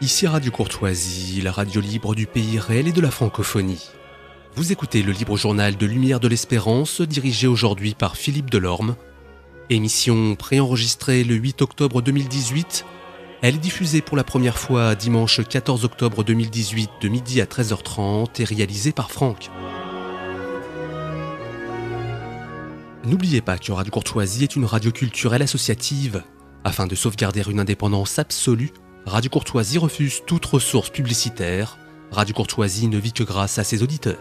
Ici Radio Courtoisie, la radio libre du pays réel et de la francophonie. Vous écoutez le libre journal de Lumière de l'Espérance, dirigé aujourd'hui par Philippe Delorme. Émission préenregistrée le 8 octobre 2018. Elle est diffusée pour la première fois dimanche 14 octobre 2018 de midi à 13h30 et réalisée par Franck. N'oubliez pas que Radio Courtoisie est une radio culturelle associative. Afin de sauvegarder une indépendance absolue, Radio Courtoisie refuse toute ressource publicitaire. Radio Courtoisie ne vit que grâce à ses auditeurs.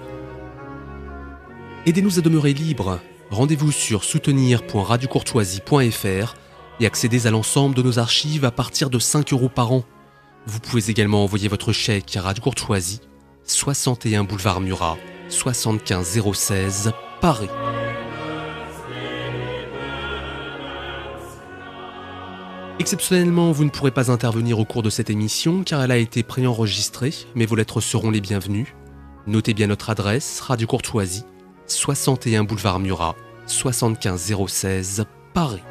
Aidez-nous à demeurer libres. Rendez-vous sur soutenir.radiocourtoisie.fr et accédez à l'ensemble de nos archives à partir de 5 € par an. Vous pouvez également envoyer votre chèque à Radio Courtoisie, 61 boulevard Murat, 75 016, Paris. Exceptionnellement, vous ne pourrez pas intervenir au cours de cette émission car elle a été préenregistrée, mais vos lettres seront les bienvenues. Notez bien notre adresse, Radio Courtoisie, 61 boulevard Murat, 75 016, Paris.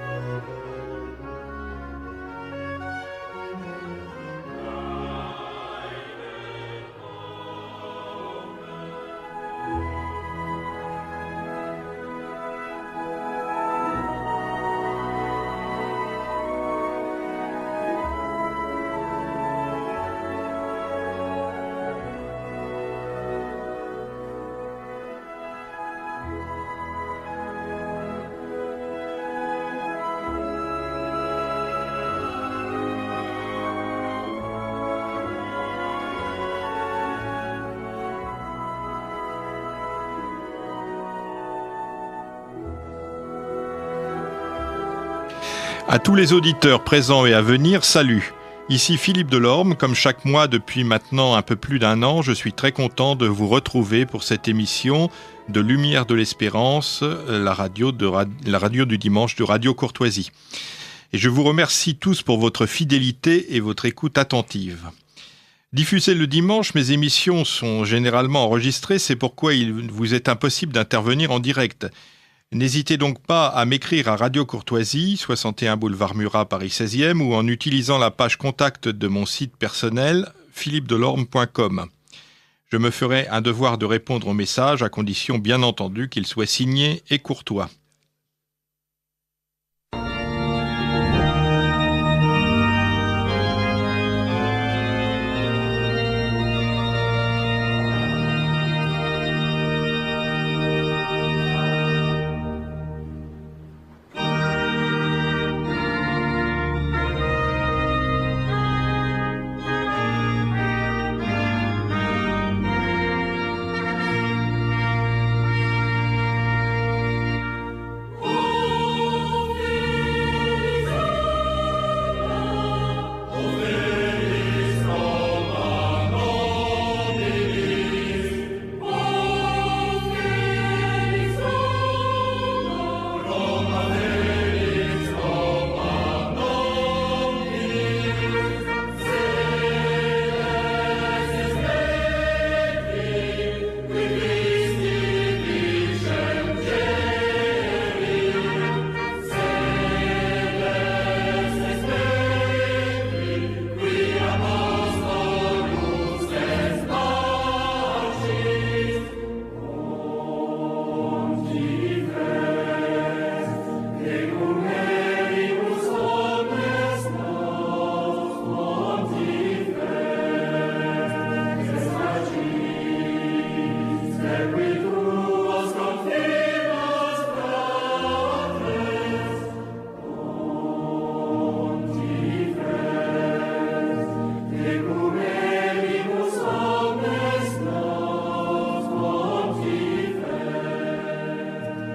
À tous les auditeurs présents et à venir, salut. Ici Philippe Delorme, comme chaque mois depuis maintenant un peu plus d'1 an, je suis très content de vous retrouver pour cette émission de Lumière de l'Espérance, la radio du dimanche de Radio Courtoisie. Et je vous remercie tous pour votre fidélité et votre écoute attentive. Diffusées le dimanche, mes émissions sont généralement enregistrées, c'est pourquoi il vous est impossible d'intervenir en direct. N'hésitez donc pas à m'écrire à Radio Courtoisie, 61 boulevard Murat, Paris 16e, ou en utilisant la page contact de mon site personnel, philippedelorme.com. Je me ferai un devoir de répondre aux messages, à condition bien entendu qu'ils soient signés et courtois.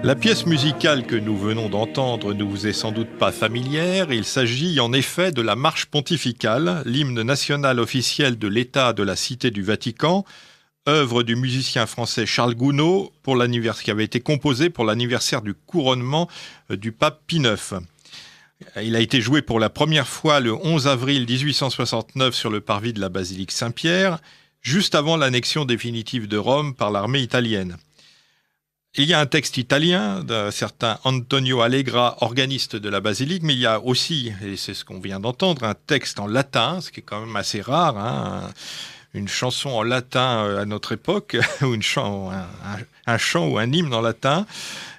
La pièce musicale que nous venons d'entendre ne vous est sans doute pas familière. Il s'agit en effet de la Marche pontificale, l'hymne national officiel de l'État de la Cité du Vatican, œuvre du musicien français Charles Gounod qui avait été composée pour l'anniversaire du couronnement du pape Pie IX. Il a été joué pour la première fois le 11 avril 1869 sur le parvis de la basilique Saint-Pierre, juste avant l'annexion définitive de Rome par l'armée italienne. Il y a un texte italien d'un certain Antonio Allegra, organiste de la basilique, mais il y a aussi, et c'est ce qu'on vient d'entendre, un texte en latin, ce qui est quand même assez rare, hein, une chanson en latin à notre époque, ou un chant ou un hymne en latin,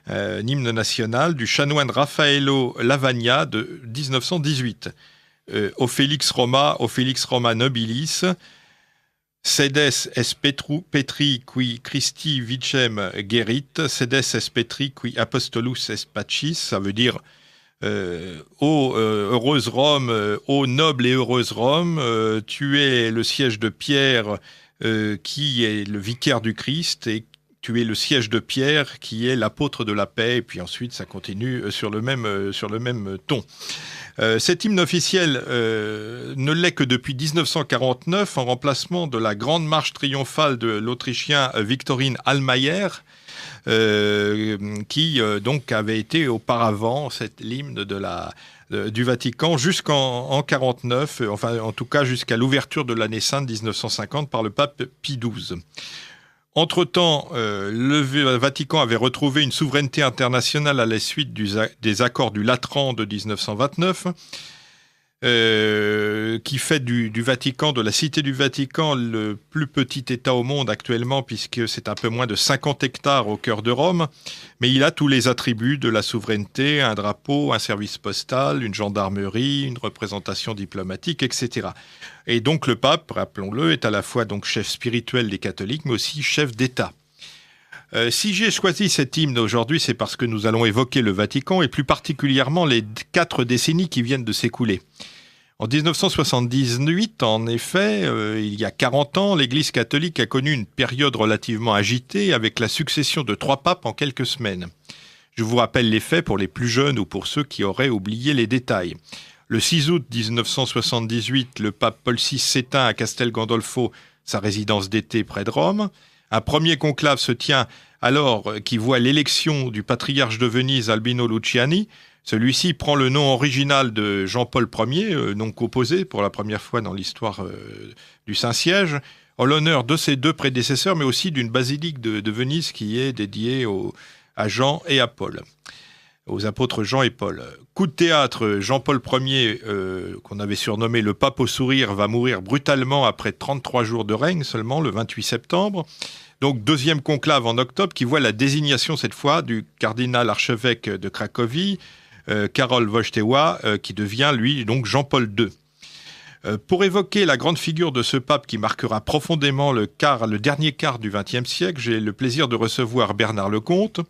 un hymne national du chanoine Raffaello Lavagna de 1918. Au Felix Roma nobilis, sedes es Petri qui Christi vicem gerit, sedes es Petri qui apostolus es pacis, ça veut dire ô heureuse Rome, ô noble et heureuse Rome, tu es le siège de Pierre qui est le vicaire du Christ, et tu es le siège de Pierre qui est l'apôtre de la paix. Et puis ensuite ça continue sur le même ton. Cet hymne officiel ne l'est que depuis 1949 en remplacement de la grande marche triomphale de l'Autrichien Victorin Allmayer, qui donc avait été auparavant l'hymne du Vatican jusqu'en 49, enfin en tout cas jusqu'à l'ouverture de l'année sainte 1950 par le pape Pie XII. Entre-temps, le Vatican avait retrouvé une souveraineté internationale à la suite des accords du Latran de 1929, qui fait du Vatican, de la Cité du Vatican, le plus petit État au monde actuellement, puisque c'est un peu moins de 50 hectares au cœur de Rome. Mais il a tous les attributs de la souveraineté, un drapeau, un service postal, une gendarmerie, une représentation diplomatique, etc. Et donc le pape, rappelons-le, est à la fois donc chef spirituel des catholiques, mais aussi chef d'État. Si j'ai choisi cet hymne aujourd'hui, c'est parce que nous allons évoquer le Vatican, et plus particulièrement les 4 décennies qui viennent de s'écouler. En 1978, en effet, il y a 40 ans, l'Église catholique a connu une période relativement agitée avec la succession de 3 papes en quelques semaines. Je vous rappelle les faits pour les plus jeunes ou pour ceux qui auraient oublié les détails. Le 6 août 1978, le pape Paul VI s'éteint à Castel Gandolfo, sa résidence d'été près de Rome. Un premier conclave se tient alors qui voit l'élection du patriarche de Venise Albino Luciani. Celui-ci prend le nom original de Jean-Paul Ier, nom composé pour la première fois dans l'histoire du Saint-Siège, en l'honneur de ses 2 prédécesseurs, mais aussi d'une basilique de Venise qui est dédiée à Jean et à Paul, aux apôtres Jean et Paul. Coup de théâtre, Jean-Paul Ier, qu'on avait surnommé le pape au sourire, va mourir brutalement après 33 jours de règne seulement, le 28 septembre. Donc, deuxième conclave en octobre qui voit la désignation cette fois du cardinal archevêque de Cracovie, Karol Wojtyła, qui devient lui donc Jean-Paul II. Pour évoquer la grande figure de ce pape qui marquera profondément le dernier quart du XXe siècle, j'ai le plaisir de recevoir Bernard Lecomte,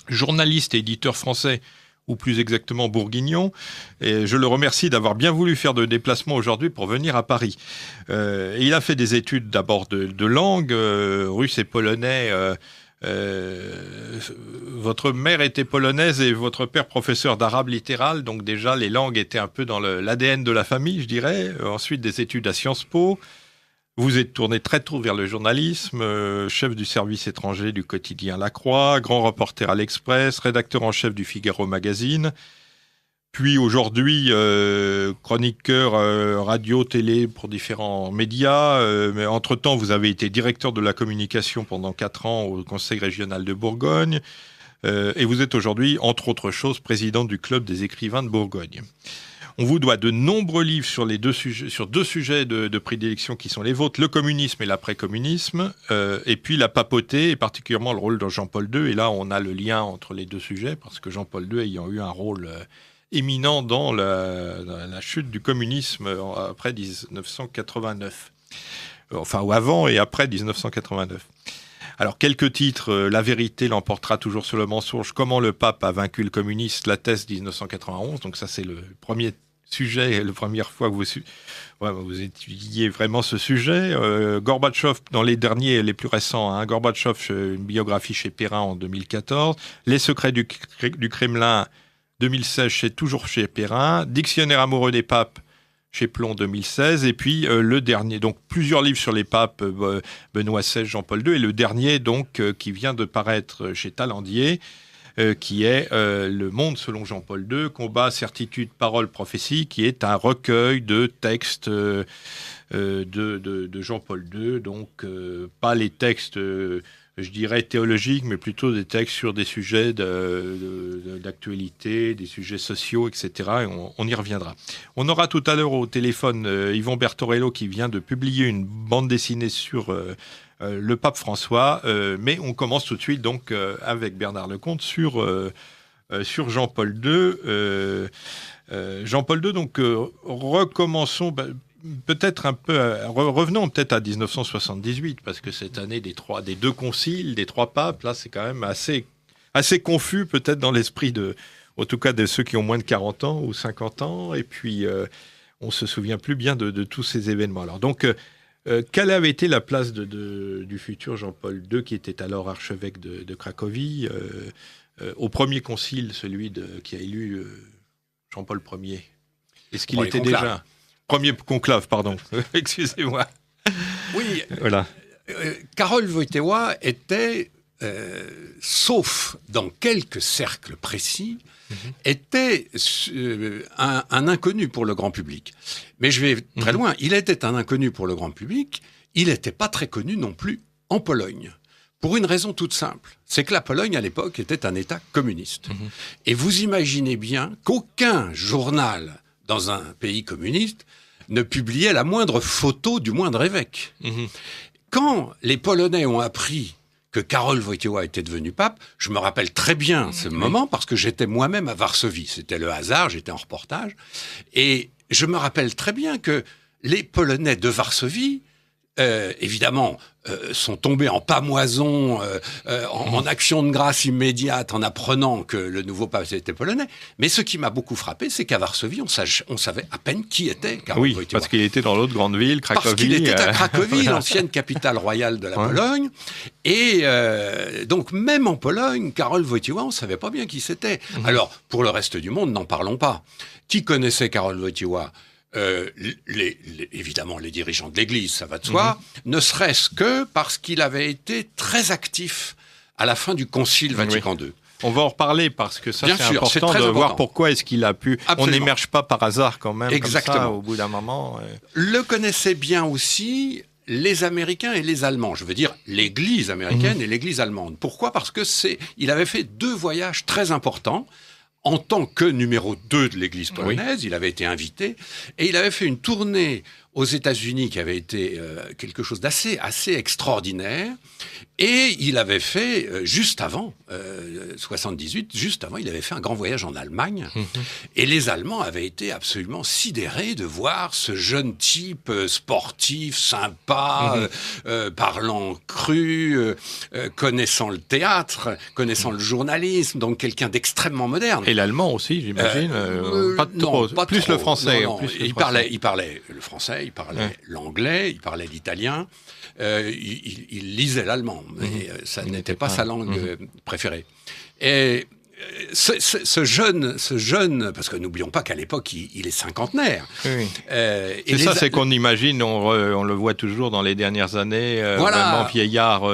journaliste et éditeur français, ou plus exactement bourguignon, et je le remercie d'avoir bien voulu faire de déplacement aujourd'hui pour venir à Paris. Il a fait des études d'abord de langue, russe et polonais. Votre mère était polonaise et votre père professeur d'arabe littéral, donc déjà les langues étaient un peu dans l'ADN de la famille, je dirais. Ensuite des études à Sciences Po. Vous êtes tourné très tôt vers le journalisme, chef du service étranger du quotidien La Croix, grand reporter à l'Express, rédacteur en chef du Figaro Magazine, puis aujourd'hui chroniqueur radio, télé pour différents médias. Mais entre-temps, vous avez été directeur de la communication pendant 4 ans au Conseil régional de Bourgogne. Et vous êtes aujourd'hui, entre autres choses, président du Club des écrivains de Bourgogne. On vous doit de nombreux livres sur 2 sujets de prédilection qui sont les vôtres, le communisme et l'après-communisme, et puis la papauté, et particulièrement le rôle de Jean-Paul II. Et là, on a le lien entre les 2 sujets, parce que Jean-Paul II ayant eu un rôle éminent dans la chute du communisme après 1989. Enfin, ou avant et après 1989. Alors, quelques titres. La vérité l'emportera toujours sur le mensonge. Comment le pape a vaincu le communiste, la thèse 1991. Donc ça, c'est le premier sujet, la première fois que vous étudiez vraiment ce sujet. Gorbatchev, dans les derniers, les plus récents, hein, Gorbatchev, une biographie chez Perrin en 2014. Les secrets du Kremlin, 2016, toujours chez Perrin. Dictionnaire amoureux des papes, chez Plon 2016, et puis le dernier, donc plusieurs livres sur les papes, Benoît XVI, Jean-Paul II, et le dernier donc qui vient de paraître chez Talandier, qui est Le Monde selon Jean-Paul II, combat, certitude, parole, prophétie, qui est un recueil de textes de Jean-Paul II, donc pas les textes, je dirais, théologiques, mais plutôt des textes sur des sujets d'actualité, des sujets sociaux, etc. Et on y reviendra. On aura tout à l'heure au téléphone Yvon Bertorello qui vient de publier une bande dessinée sur le pape François, mais on commence tout de suite donc avec Bernard Lecomte sur Jean-Paul II. Jean-Paul II, donc recommençons peut-être un peu, revenons peut-être à 1978, parce que cette année des deux conciles, des trois papes, là c'est quand même assez confus peut-être dans l'esprit en tout cas de ceux qui ont moins de 40 ans ou 50 ans, et puis on se souvient plus bien de tous ces événements. Alors donc, quelle avait été la place du futur Jean-Paul II, qui était alors archevêque de Cracovie, au premier concile, celui qui a élu Jean-Paul Ier? Est-ce qu'il était déjà... Premier conclave, pardon. Excusez-moi. Oui, voilà. Karol Wojtyła était, sauf dans quelques cercles précis, était un inconnu pour le grand public. Mais je vais très loin. Il était un inconnu pour le grand public. Il n'était pas très connu non plus en Pologne. Pour une raison toute simple. C'est que la Pologne, à l'époque, était un État communiste. Et vous imaginez bien qu'aucun journal dans un pays communiste ne publiait la moindre photo du moindre évêque. Quand les Polonais ont appris que Karol Wojtyła était devenu pape, je me rappelle très bien ce moment parce que j'étais moi-même à Varsovie. C'était le hasard, j'étais en reportage. Et je me rappelle très bien que les Polonais de Varsovie, évidemment, sont tombés en pamoison, en action de grâce immédiate, en apprenant que le nouveau pape était polonais. Mais ce qui m'a beaucoup frappé, c'est qu'à Varsovie, on savait à peine qui était Karol Wojtyła. Oui, parce qu'il était dans l'autre grande ville, Cracovie. Parce qu'il était à Cracovie, l'ancienne capitale royale de la Pologne. Et donc, même en Pologne, Karol Wojtyła, on ne savait pas bien qui c'était. Alors, pour le reste du monde, n'en parlons pas. Qui connaissait Karol Wojtyła ? Évidemment, les dirigeants de l'Église, ça va de soi, ne serait-ce que parce qu'il avait été très actif à la fin du Concile Vatican II. On va en reparler parce que ça, Bien c'est sûr, important c'est très de important. voir pourquoi est-ce qu'il a pu... Absolument. On n'émerge pas par hasard quand même, Exactement. comme ça, au bout d'un moment. Le connaissaient bien aussi les Américains et les Allemands. Je veux dire, l'Église américaine et l'Église allemande. Pourquoi ? Parce que il avait fait 2 voyages très importants. En tant que numéro 2 de l'Église polonaise, il avait été invité et il avait fait une tournée aux États-Unis qui avait été quelque chose d'assez extraordinaire. Et il avait fait, juste avant, 78, juste avant, il avait fait un grand voyage en Allemagne. Et les Allemands avaient été absolument sidérés de voir ce jeune type sportif, sympa, parlant cru, connaissant le théâtre, connaissant le journalisme, donc quelqu'un d'extrêmement moderne. Et l'allemand aussi, j'imagine. Pas trop. Plus le français. Non. Il parlait le français, il parlait l'anglais, il parlait l'italien. Il lisait l'allemand, mais ça n'était pas sa langue préférée. Et ce jeune, parce que n'oublions pas qu'à l'époque, il est cinquantenaire. Oui. C'est qu'on imagine, on le voit toujours dans les dernières années, vraiment vieillard.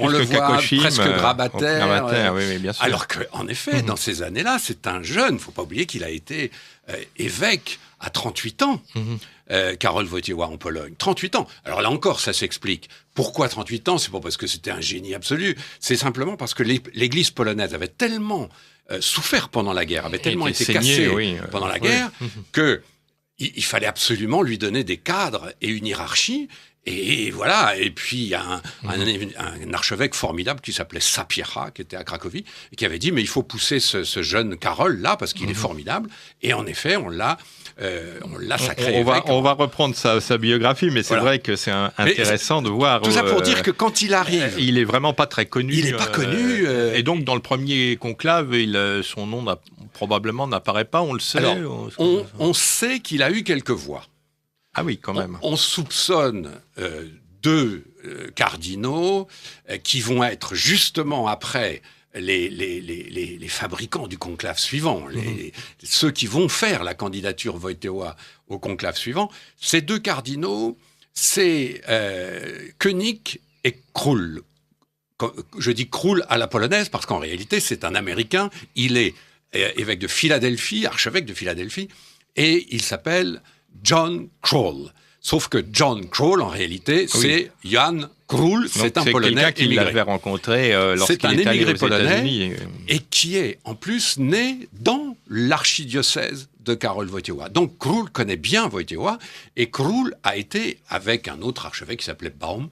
On le voit presque grabataire. Oui, bien sûr. Alors qu'en effet, dans ces années-là, c'est un jeune. Il ne faut pas oublier qu'il a été évêque à 38 ans. Karol Wojtyła en Pologne. 38 ans. Alors là encore, ça s'explique. Pourquoi 38 ans ? C'est pas parce que c'était un génie absolu. C'est simplement parce que l'Église polonaise avait tellement souffert pendant la guerre, avait tellement été cassée pendant la guerre, que il fallait absolument lui donner des cadres et une hiérarchie. Et voilà, et puis il y a un archevêque formidable qui s'appelait Sapieha, qui était à Cracovie, et qui avait dit, mais il faut pousser ce jeune Karol là, parce qu'il est formidable. Et en effet, on l'a sacré. On va reprendre sa biographie, mais c'est vrai que c'est intéressant de voir. Tout ça pour dire que quand il arrive... il est vraiment pas très connu. Il n'est pas connu. Et donc, dans le premier conclave, son nom probablement n'apparaît pas, on le sait. Alors, on sait qu'il a eu quelques voix. Ah oui, quand même. On soupçonne 2 cardinaux qui vont être justement après les fabricants du conclave suivant, ceux qui vont faire la candidature Wojtyła au conclave suivant. Ces 2 cardinaux, c'est Koenig et Krull. Je dis Krul à la polonaise parce qu'en réalité, c'est un Américain. Il est évêque de Philadelphie, archevêque de Philadelphie, et il s'appelle John Król. Sauf que John Król, en réalité, c'est Jan Król, c'est un Polonais qui l'avait rencontré lorsqu'il est allé aux États-Unis. Et qui est, en plus, né dans l'archidiocèse de Karol Wojtyła. Donc Król connaît bien Wojtyła, et Król a été, avec un autre archevêque qui s'appelait Baum,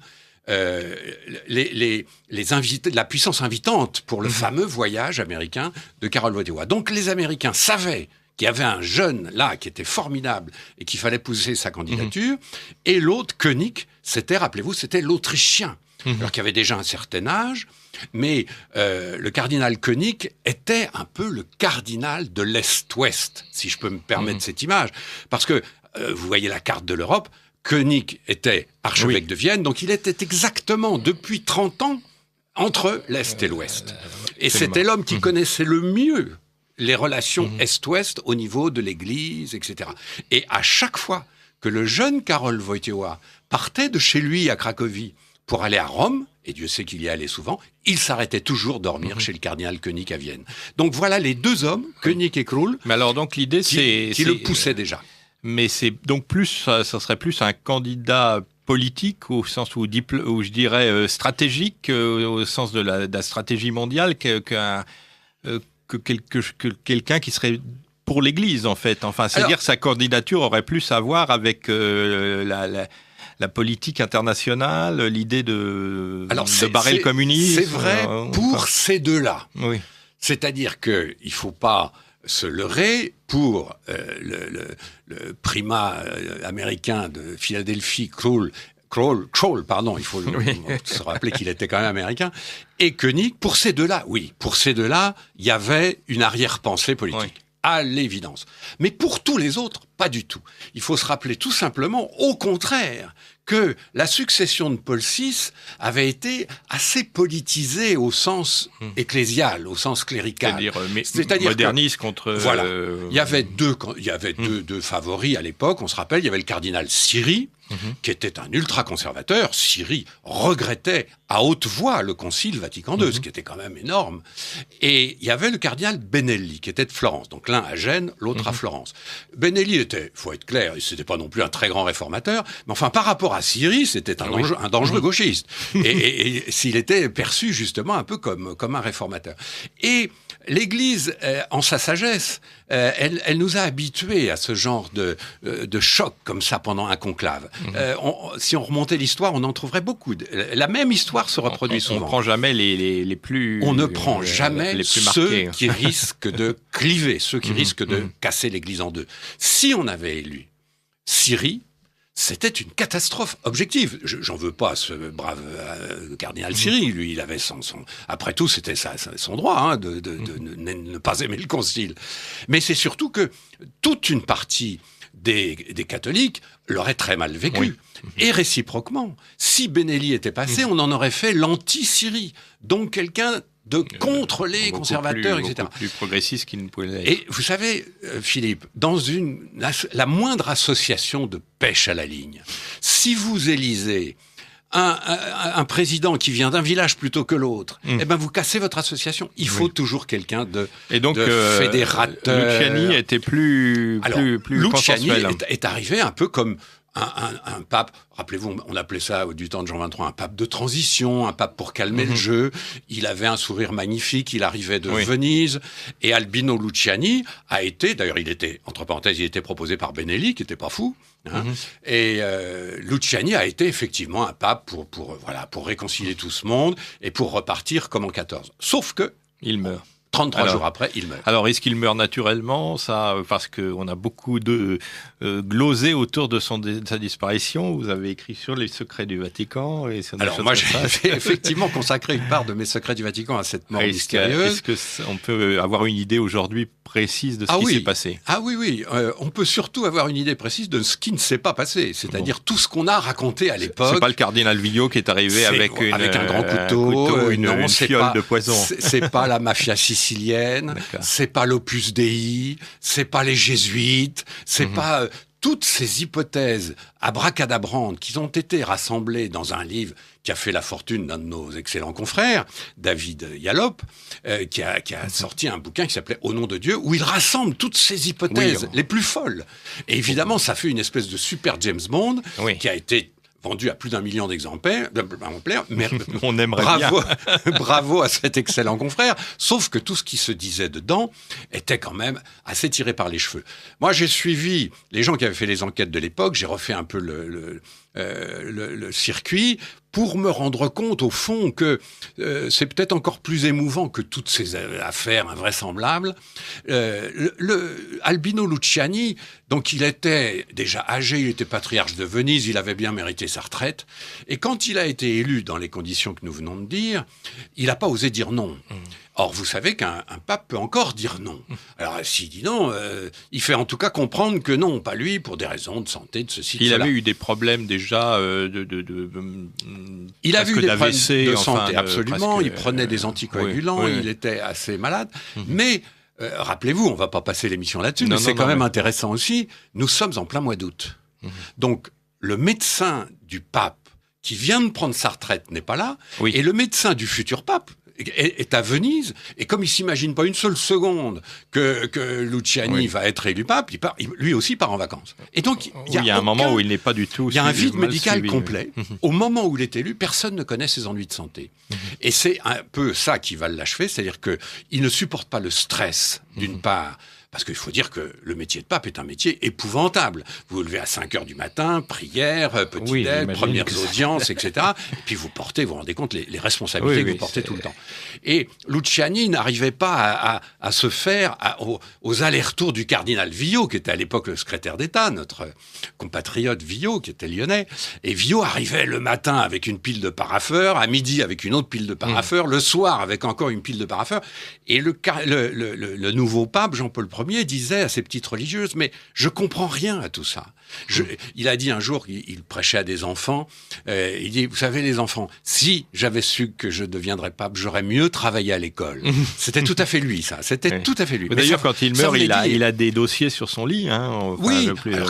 les invités, la puissance invitante pour le fameux voyage américain de Karol Wojtyła. Donc les Américains savaient qu'il y avait un jeune là qui était formidable et qu'il fallait pousser sa candidature, et l'autre, Koenig, rappelez-vous, c'était l'Autrichien, alors qu'il avait déjà un certain âge, mais le cardinal Koenig était un peu le cardinal de l'Est-Ouest, si je peux me permettre cette image, parce que vous voyez la carte de l'Europe, Koenig était archevêque de Vienne, donc il était exactement depuis 30 ans entre l'Est et l'Ouest. Et c'était l'homme qui connaissait le mieux les relations Est-Ouest au niveau de l'Église, etc. Et à chaque fois que le jeune Karol Wojtyła partait de chez lui à Cracovie pour aller à Rome, et Dieu sait qu'il y allait souvent, il s'arrêtait toujours dormir chez le cardinal Koenig à Vienne. Donc voilà les deux hommes, Koenig et Król, mais alors donc l'idée qui le poussaient déjà. Mais c'est donc ça serait plus un candidat politique au sens où je dirais stratégique, au sens de la stratégie mondiale, que quelqu'un qui serait pour l'Église, en fait. Enfin, c'est-à-dire que sa candidature aurait plus à voir avec la politique internationale, l'idée de barrer le communisme. C'est vrai pour ces deux-là. Oui. C'est-à-dire qu'il ne faut pas se leurrer pour le primat américain de Philadelphie, Król, il faut se rappeler qu'il était quand même américain, et Koenig, pour ces deux-là, il y avait une arrière-pensée politique, à l'évidence. Mais pour tous les autres, pas du tout. Il faut se rappeler tout simplement, au contraire, que la succession de Paul VI avait été assez politisée au sens ecclésial, au sens clérical. C'est-à-dire moderniste contre... Voilà. Il y avait deux favoris à l'époque. On se rappelle, il y avait le cardinal Siri, qui était un ultra-conservateur. Siri regrettait à haute voix le Concile Vatican II, ce qui était quand même énorme. Et il y avait le cardinal Benelli, qui était de Florence. Donc l'un à Gênes, l'autre à Florence. Benelli était, faut être clair, c'était pas non plus un très grand réformateur, mais enfin par rapport à Siri, c'était un dangereux gauchiste. Et s'il était perçu justement un peu comme un réformateur. Et l'Église, en sa sagesse, elle nous a habitués à ce genre de choc comme ça pendant un conclave. Si on remontait l'histoire, on en trouverait beaucoup. La même histoire se reproduit souvent. On ne prend jamais les plus... On ne prend jamais les plus ceux marqués. qui risquent de cliver, ceux qui risquent de casser l'Église en deux. Si on avait élu Siri, c'était une catastrophe objective. J'en veux pas à ce brave cardinal Siri. Lui, il avait après tout, c'était son droit de ne pas aimer le concile. Mais c'est surtout que toute une partie des catholiques l'auraient très mal vécu. Oui. Et réciproquement, si Benelli était passé, on en aurait fait l'anti-Siri. Donc quelqu'un de contre les conservateurs, etc. Beaucoup plus progressiste qu'il ne pouvait l'être. Et vous savez, Philippe, dans la moindre association de pêche à la ligne, si vous élisez un président qui vient d'un village plutôt que l'autre, eh ben vous cassez votre association. Il faut toujours quelqu'un de fédérateur. Luciani était plus Luciani consensuel. est arrivé un peu comme un pape, rappelez-vous, on appelait ça du temps de Jean XXIII, un pape de transition, un pape pour calmer le jeu. Il avait un sourire magnifique, il arrivait de Venise. Et Albino Luciani a été, d'ailleurs il était, entre parenthèses, il était proposé par Benelli, qui n'était pas fou. Et Luciani a été effectivement un pape pour réconcilier tout ce monde et pour repartir comme en 14. Sauf que... il meurt. 33 jours après, il meurt. Alors, est-ce qu'il meurt naturellement ? Ça, parce qu'on a beaucoup de glosé autour de sa disparition. Vous avez écrit sur les secrets du Vatican. Alors, moi, j'ai effectivement consacré une part de mes secrets du Vatican à cette mort mystérieuse. Est-ce qu'on peut avoir une idée aujourd'hui précise de ce qui s'est passé ? Ah oui. On peut surtout avoir une idée précise de ce qui ne s'est pas passé. C'est-à-dire tout ce qu'on a raconté à l'époque. C'est pas le cardinal Villot qui est arrivé avec un grand couteau, une fiole de poison. C'est pas la mafia sicilienne, c'est pas l'Opus Dei, c'est pas les jésuites, c'est pas toutes ces hypothèses abracadabrantes qui ont été rassemblées dans un livre qui a fait la fortune d'un de nos excellents confrères, David Yallop, qui a sorti un bouquin qui s'appelait « Au nom de Dieu », où il rassemble toutes ces hypothèses les plus folles. Et évidemment, ça fait une espèce de super James Bond qui a été vendu à plus d'1 million d'exemplaires, mais on aimerait bien. Bravo à cet excellent confrère, sauf que tout ce qui se disait dedans était quand même assez tiré par les cheveux. Moi, j'ai suivi les gens qui avaient fait les enquêtes de l'époque, j'ai refait un peu le circuit pour me rendre compte, au fond, que c'est peut-être encore plus émouvant que toutes ces affaires invraisemblables. Albino Luciani, donc il était déjà âgé, il était patriarche de Venise, il avait bien mérité sa retraite. Et quand il a été élu dans les conditions que nous venons de dire, il n'a pas osé dire non. Or, vous savez qu'un pape peut encore dire non. Alors, s'il dit non, il fait en tout cas comprendre que non, pas lui, pour des raisons de santé, de ceci, de cela. Il avait eu des problèmes déjà il avait eu des problèmes de santé, enfin, absolument. Il prenait des anticoagulants, il était assez malade. Mais, rappelez-vous, on ne va pas passer l'émission là-dessus, mais c'est quand même intéressant aussi. Nous sommes en plein mois d'août. Donc, le médecin du pape qui vient de prendre sa retraite n'est pas là, et le médecin du futur pape est à Venise, et comme il s'imagine pas une seule seconde que Luciani va être élu pape, lui aussi part en vacances. Et donc, il y a un moment où il n'est pas du tout. Il y a un vide médical complet. Au moment où il est élu, personne ne connaît ses ennuis de santé. Et c'est un peu ça qui va l'achever, c'est-à-dire que il ne supporte pas le stress, d'une part. Parce qu'il faut dire que le métier de pape est un métier épouvantable. Vous vous levez à 5h du matin, prière, petit-déj, premières audiences, etc. Et puis vous vous rendez compte les responsabilités que vous portez tout le temps. Et Luciani n'arrivait pas à se faire aux allers-retours du cardinal Villot, qui était à l'époque le secrétaire d'État, notre compatriote Villot, qui était lyonnais. Et Villot arrivait le matin avec une pile de paraffeur, à midi avec une autre pile de paraffeur, le soir avec encore une pile de paraffeur. Et le nouveau pape, Jean-Paul Ier, disait à ces petites religieuses, mais je comprends rien à tout ça. Il a dit un jour, il prêchait à des enfants, il dit, vous savez les enfants, si j'avais su que je deviendrais pape, j'aurais mieux travaillé à l'école. C'était tout à fait lui, ça. C'était tout à fait lui. D'ailleurs, quand il meurt, il a des dossiers sur son lit. Alors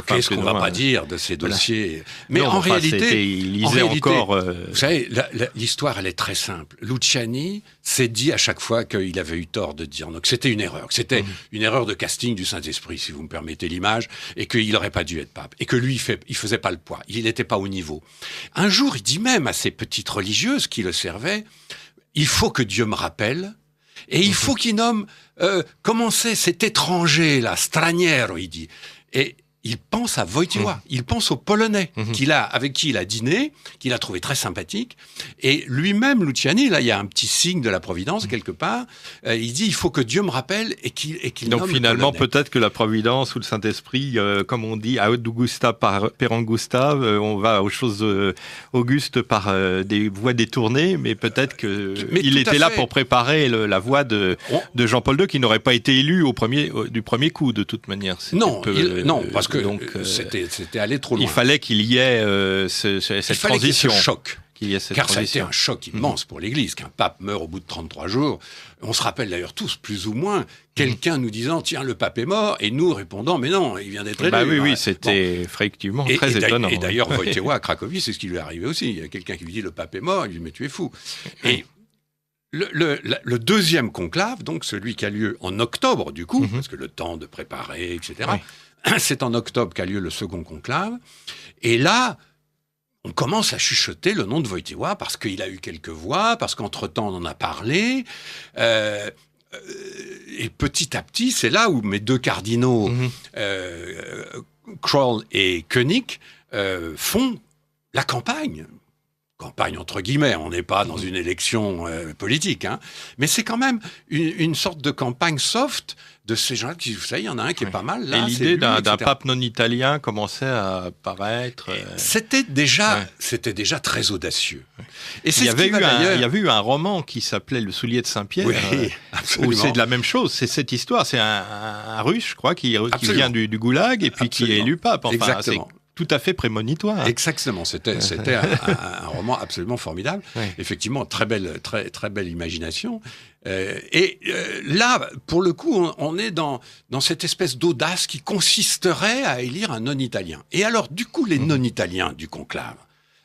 qu'est-ce qu'on va pas dire de ces dossiers? Mais en réalité, il lisait encore. Vous savez, l'histoire, elle est très simple. Luciani s'est dit à chaque fois qu'il avait eu tort de dire non, que c'était une erreur, que c'était une erreur de casting du Saint-Esprit, si vous me permettez l'image, et qu'il n'aurait pas dû être pape, et que lui, il faisait pas le poids, il n'était pas au niveau. Un jour, il dit même à ces petites religieuses qui le servaient, il faut que Dieu me rappelle, et il faut qu'il nomme, comment c'est cet étranger là, straniero, il dit. Et il pense à Wojtyła, il pense au Polonais avec qui il a dîné, qu'il a trouvé très sympathique. Et lui-même, Luciani, là, il y a un petit signe de la Providence quelque part. Il dit, il faut que Dieu me rappelle et qu'il nomme. Donc finalement, peut-être que la Providence ou le Saint-Esprit, comme on dit, ad augusta per angusta, on va aux choses augustes par des voies détournées, mais peut-être qu'il était là pour préparer la voie de Jean-Paul II, qui n'aurait pas été élu du premier coup, de toute manière. Non, parce que c'était allé trop loin. Il fallait qu'il y ait cette transition. Choc. Car ça a été un choc immense pour l'Église, qu'un pape meure au bout de 33 jours. On se rappelle d'ailleurs tous, plus ou moins, quelqu'un nous disant « Tiens, le pape est mort », et nous répondant « Mais non, il vient d'être élu ». Oui, c'était effectivement très étonnant. Et d'ailleurs, Wojtyła à Cracovie, c'est ce qui lui est arrivé aussi. Il y a quelqu'un qui lui dit « Le pape est mort », il lui dit « Mais tu es fou ». Et le deuxième conclave, donc celui qui a lieu en octobre, du coup, parce que le temps de préparer, etc., c'est en octobre qu'a lieu le second conclave. Et là, on commence à chuchoter le nom de Wojtyła parce qu'il a eu quelques voix, parce qu'entre-temps, on en a parlé. Et petit à petit, c'est là où mes deux cardinaux, Kroll et Koenig, font la campagne. Campagne entre guillemets, on n'est pas dans une élection politique, hein. Mais c'est quand même une sorte de campagne soft de ces gens-là. Vous savez, il y en a un qui est pas mal. Là, et l'idée d'un pape non italien commençait à apparaître. C'était déjà très audacieux. Et il y avait eu un roman qui s'appelait Le soulier de Saint-Pierre, où c'est de la même chose. C'est cette histoire. C'est un Russe, je crois, qui vient du Goulag et puis qui est élu pape. Enfin, exactement. tout à fait prémonitoire. Exactement, c'était un roman absolument formidable. Ouais. Effectivement, très belle imagination. Là, pour le coup, on est dans cette espèce d'audace qui consisterait à élire un non-italien. Et alors, du coup, les non-italiens du conclave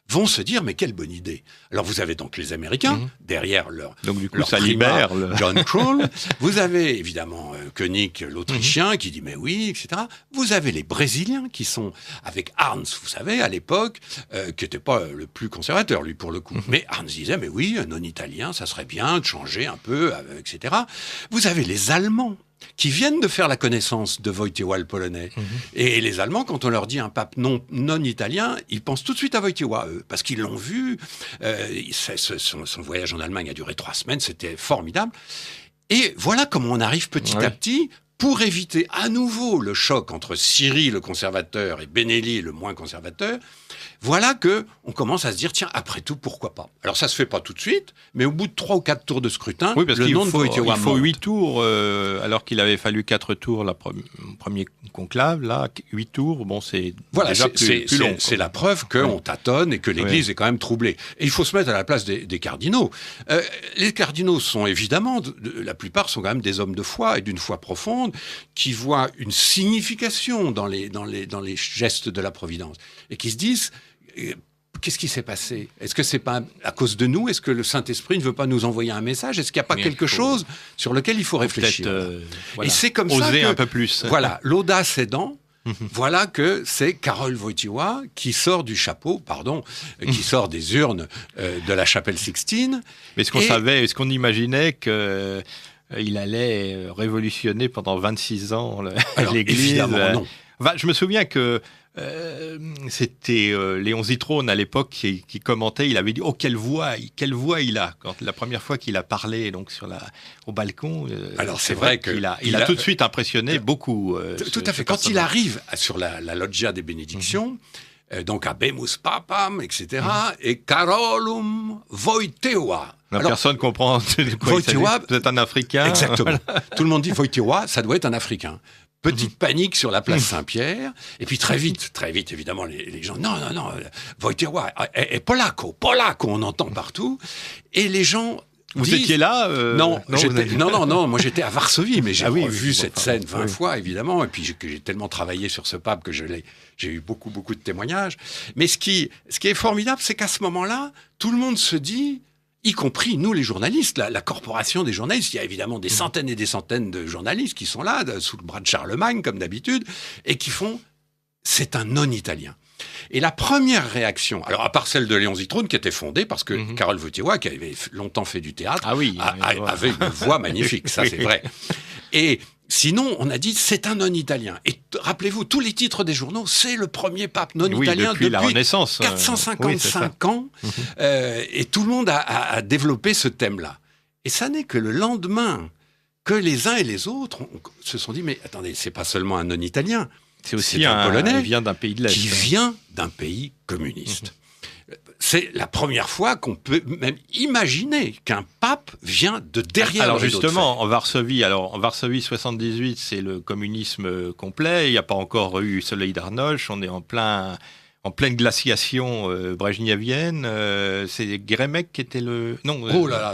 vont se dire, mais quelle bonne idée. Alors, vous avez donc les Américains, derrière leur Donc, du coup, leur ça primat, libère. John Kroll. Vous avez, évidemment, Koenig, l'Autrichien, qui dit, mais oui, etc. Vous avez les Brésiliens, qui sont avec Arns, vous savez, à l'époque, qui n'était pas le plus conservateur, lui, pour le coup. Mais Arns disait, mais oui, un non-italien, ça serait bien de changer un peu, etc. Vous avez les Allemands, qui viennent de faire la connaissance de Wojtyła le Polonais. Et les Allemands, quand on leur dit un pape non italien, ils pensent tout de suite à Wojtyła, parce qu'ils l'ont vu. Son voyage en Allemagne a duré 3 semaines, c'était formidable. Et voilà comment on arrive petit à petit, pour éviter à nouveau le choc entre Siri, le conservateur, et Benelli, le moins conservateur. Voilà que on commence à se dire, tiens, après tout, pourquoi pas. Alors ça se fait pas tout de suite, mais au bout de 3 ou 4 tours de scrutin, oui, parce le nom de Wojtyła il faut monte. 8 tours, alors qu'il avait fallu 4 tours premier conclave. Là, 8 tours, bon, c'est déjà plus long. C'est la preuve qu'on tâtonne et que l'Église est quand même troublée. Et il faut se mettre à la place des cardinaux. Les cardinaux sont évidemment, la plupart sont quand même des hommes de foi et d'une foi profonde, qui voient une signification dans les gestes de la Providence et qui se disent, qu'est-ce qui s'est passé? Est-ce que c'est pas à cause de nous? Est-ce que le Saint-Esprit ne veut pas nous envoyer un message? Est-ce qu'il n'y a pas quelque chose sur lequel il faut réfléchir? Voilà. Et c'est comme Oser ça que, un peu plus. Voilà, l'audace aidant, voilà que c'est Karol Wojtyła qui sort du chapeau, qui sort des urnes de la chapelle Sixtine. Mais est-ce qu'on imaginait que il allait révolutionner pendant 26 ans l'Église? Évidemment, non. Enfin, je me souviens que c'était Léon Zitrone à l'époque qui commentait. Il avait dit, oh, quelle voix il a, quand la première fois qu'il a parlé donc au balcon. Alors c'est vrai qu'il a tout de suite impressionné beaucoup. Tout à fait. Quand il arrive sur la loggia des bénédictions, donc à Bemus Papam, etc., et Carolum Wojtyła. Alors, personne comprend de quoi il s'agit. Vous êtes un Africain. Exactement. Tout le monde dit Wojtyła, ça doit être un Africain. Petite panique sur la place Saint-Pierre. Et puis très vite, évidemment, les gens, non, Wojtyła est Polacco, on entend partout. Et les gens Vous disent, étiez là Non, moi j'étais à Varsovie, mais j'ai vu cette scène 20 fois, évidemment. Et puis j'ai tellement travaillé sur ce pape que j'ai eu beaucoup de témoignages. Mais ce qui est formidable, c'est qu'à ce moment-là, tout le monde se dit, y compris nous les journalistes, la corporation des journalistes, il y a évidemment des centaines et des centaines de journalistes qui sont là, sous le bras de Charlemagne, comme d'habitude, et qui font « c'est un non-italien ». Et la première réaction, alors à part celle de Léon Zitrone, qui était fondée parce que Karol Wojtyła, qui avait longtemps fait du théâtre, avait une voix magnifique, ça c'est vrai. Et sinon, on a dit c'est un non-italien. Et rappelez-vous, tous les titres des journaux, c'est le premier pape non-italien depuis la Renaissance. 455 ans. Et tout le monde a développé ce thème-là. Et ça n'est que le lendemain que les uns et les autres se sont dit, mais attendez, c'est pas seulement un non-italien. C'est aussi un Polonais qui vient d'un pays de l'Est. Qui vient d'un pays communiste. C'est la première fois qu'on peut même imaginer qu'un pape vient de derrière. Alors justement, en Varsovie 78, c'est le communisme complet. Il n'y a pas encore eu Soleil d'Arnoch. On est en pleine glaciation brejnevienne. C'est Geremek qui était le... Non,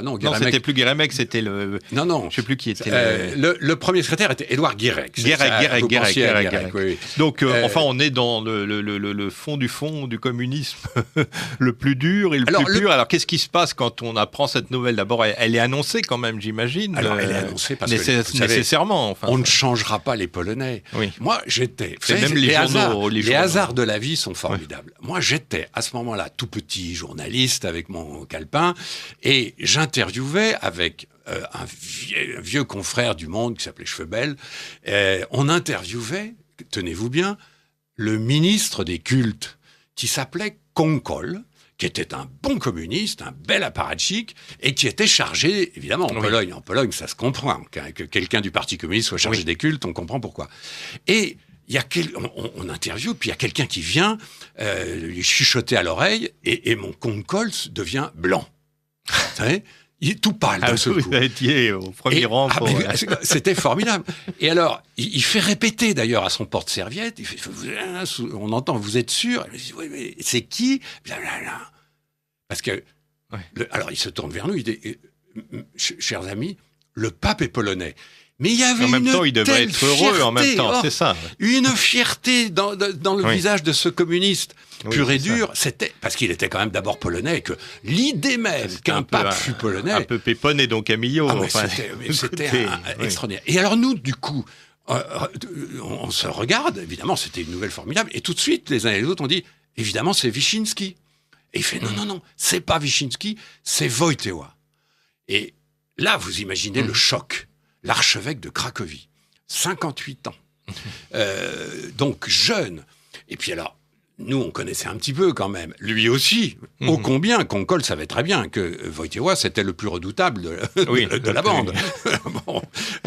non, c'était plus Geremek, c'était le... Non. Je ne sais plus qui était le premier secrétaire était Édouard Guirec. Guirec. Oui. Donc, enfin, on est dans le fond du communisme le plus dur et le plus pur. Alors, qu'est-ce qui se passe quand on apprend cette nouvelle? D'abord, elle est annoncée quand même, j'imagine. Alors, elle est annoncée parce que, nécessairement. Enfin, on ne changera pas les Polonais. Oui. Moi, j'étais... Même les hasards de la vie sont formidables. Moi, j'étais à ce moment-là tout petit journaliste avec mon calepin et j'interviewais avec un vieux confrère du Monde qui s'appelait Schwebel. On interviewait, tenez-vous bien, le ministre des cultes qui s'appelait Konkol, qui était un bon communiste, un bel apparatchik, et qui était chargé, évidemment, en Pologne, ça se comprend, que quelqu'un du Parti communiste soit chargé des cultes, on comprend pourquoi. Et on interviewe, puis il y a quelqu'un qui vient lui chuchoter à l'oreille, et mon Konkol devient blanc. Vous savez, Il est tout pâle d'un seul coup. Vous étiez au premier rang. C'était formidable. Et alors, il fait répéter d'ailleurs à son porte-serviette. On entend, vous êtes sûr? Il dit, oui, mais c'est qui? Blablabla. Parce que, alors il se tourne vers nous, il dit, chers amis, le pape est polonais. Mais il y avait en même temps, il devait être heureux fierté, en même temps, c'est ça. Une fierté dans le visage de ce communiste pur et dur. C'était parce qu'il était quand même d'abord polonais, que l'idée même qu'un pape fût polonais. Un peu Pépone et donc Camillo. C'était extraordinaire. Et alors nous, du coup, on se regarde, évidemment, c'était une nouvelle formidable, et tout de suite, les uns et les autres, on dit, évidemment, c'est Wyszynski. Et il fait, non, c'est pas Wyszynski, c'est Wojtyła. Et là, vous imaginez le choc. L'archevêque de Cracovie, 58 ans, donc jeune. Et puis alors, nous, on connaissait un petit peu quand même. Lui aussi, ô combien, Concol savait très bien que Wojtyła, c'était le plus redoutable de la bande. Bon,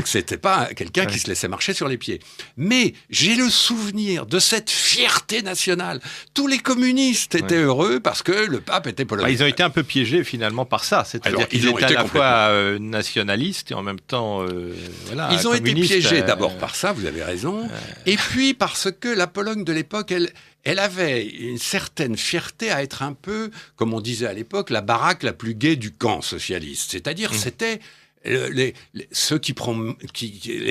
c'était pas quelqu'un qui se laissait marcher sur les pieds. Mais j'ai le souvenir de cette fierté nationale. Tous les communistes étaient heureux parce que le pape était polonais. Ils ont été un peu piégés finalement par ça. C'est-à-dire qu'ils étaient à la fois nationalistes et en même temps ils ont été piégés d'abord par ça, vous avez raison. Et puis parce que la Pologne de l'époque, elle avait une certaine fierté à être un peu, comme on disait à l'époque, la baraque la plus gaie du camp socialiste. C'est-à-dire, c'était les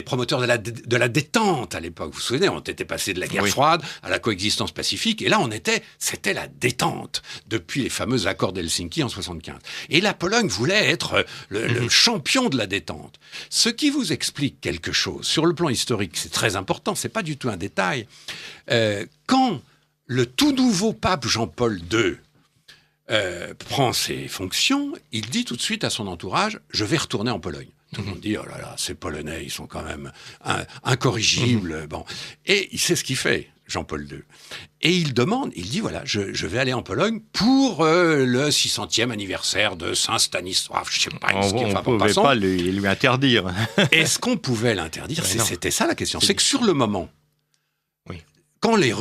promoteurs de la détente à l'époque. Vous vous souvenez, on était passé de la guerre froide à la coexistence pacifique, et là, c'était la détente depuis les fameux accords d'Helsinki en 75. Et la Pologne voulait être le champion de la détente. Ce qui vous explique quelque chose sur le plan historique, c'est très important. C'est pas du tout un détail. Quand le tout nouveau pape Jean-Paul II prend ses fonctions, il dit tout de suite à son entourage « je vais retourner en Pologne ». Tout le monde dit « oh là là, ces Polonais, ils sont quand même incorrigibles ». Bon. Et il sait ce qu'il fait, Jean-Paul II. Et il dit « voilà, je vais aller en Pologne pour le 600e anniversaire de Saint-Stanisław ». Je ne sais pas ce qu'il on ne pouvait pas lui interdire. Est-ce qu'on pouvait l'interdire? C'était ça la question. C'est que sur le moment, quand les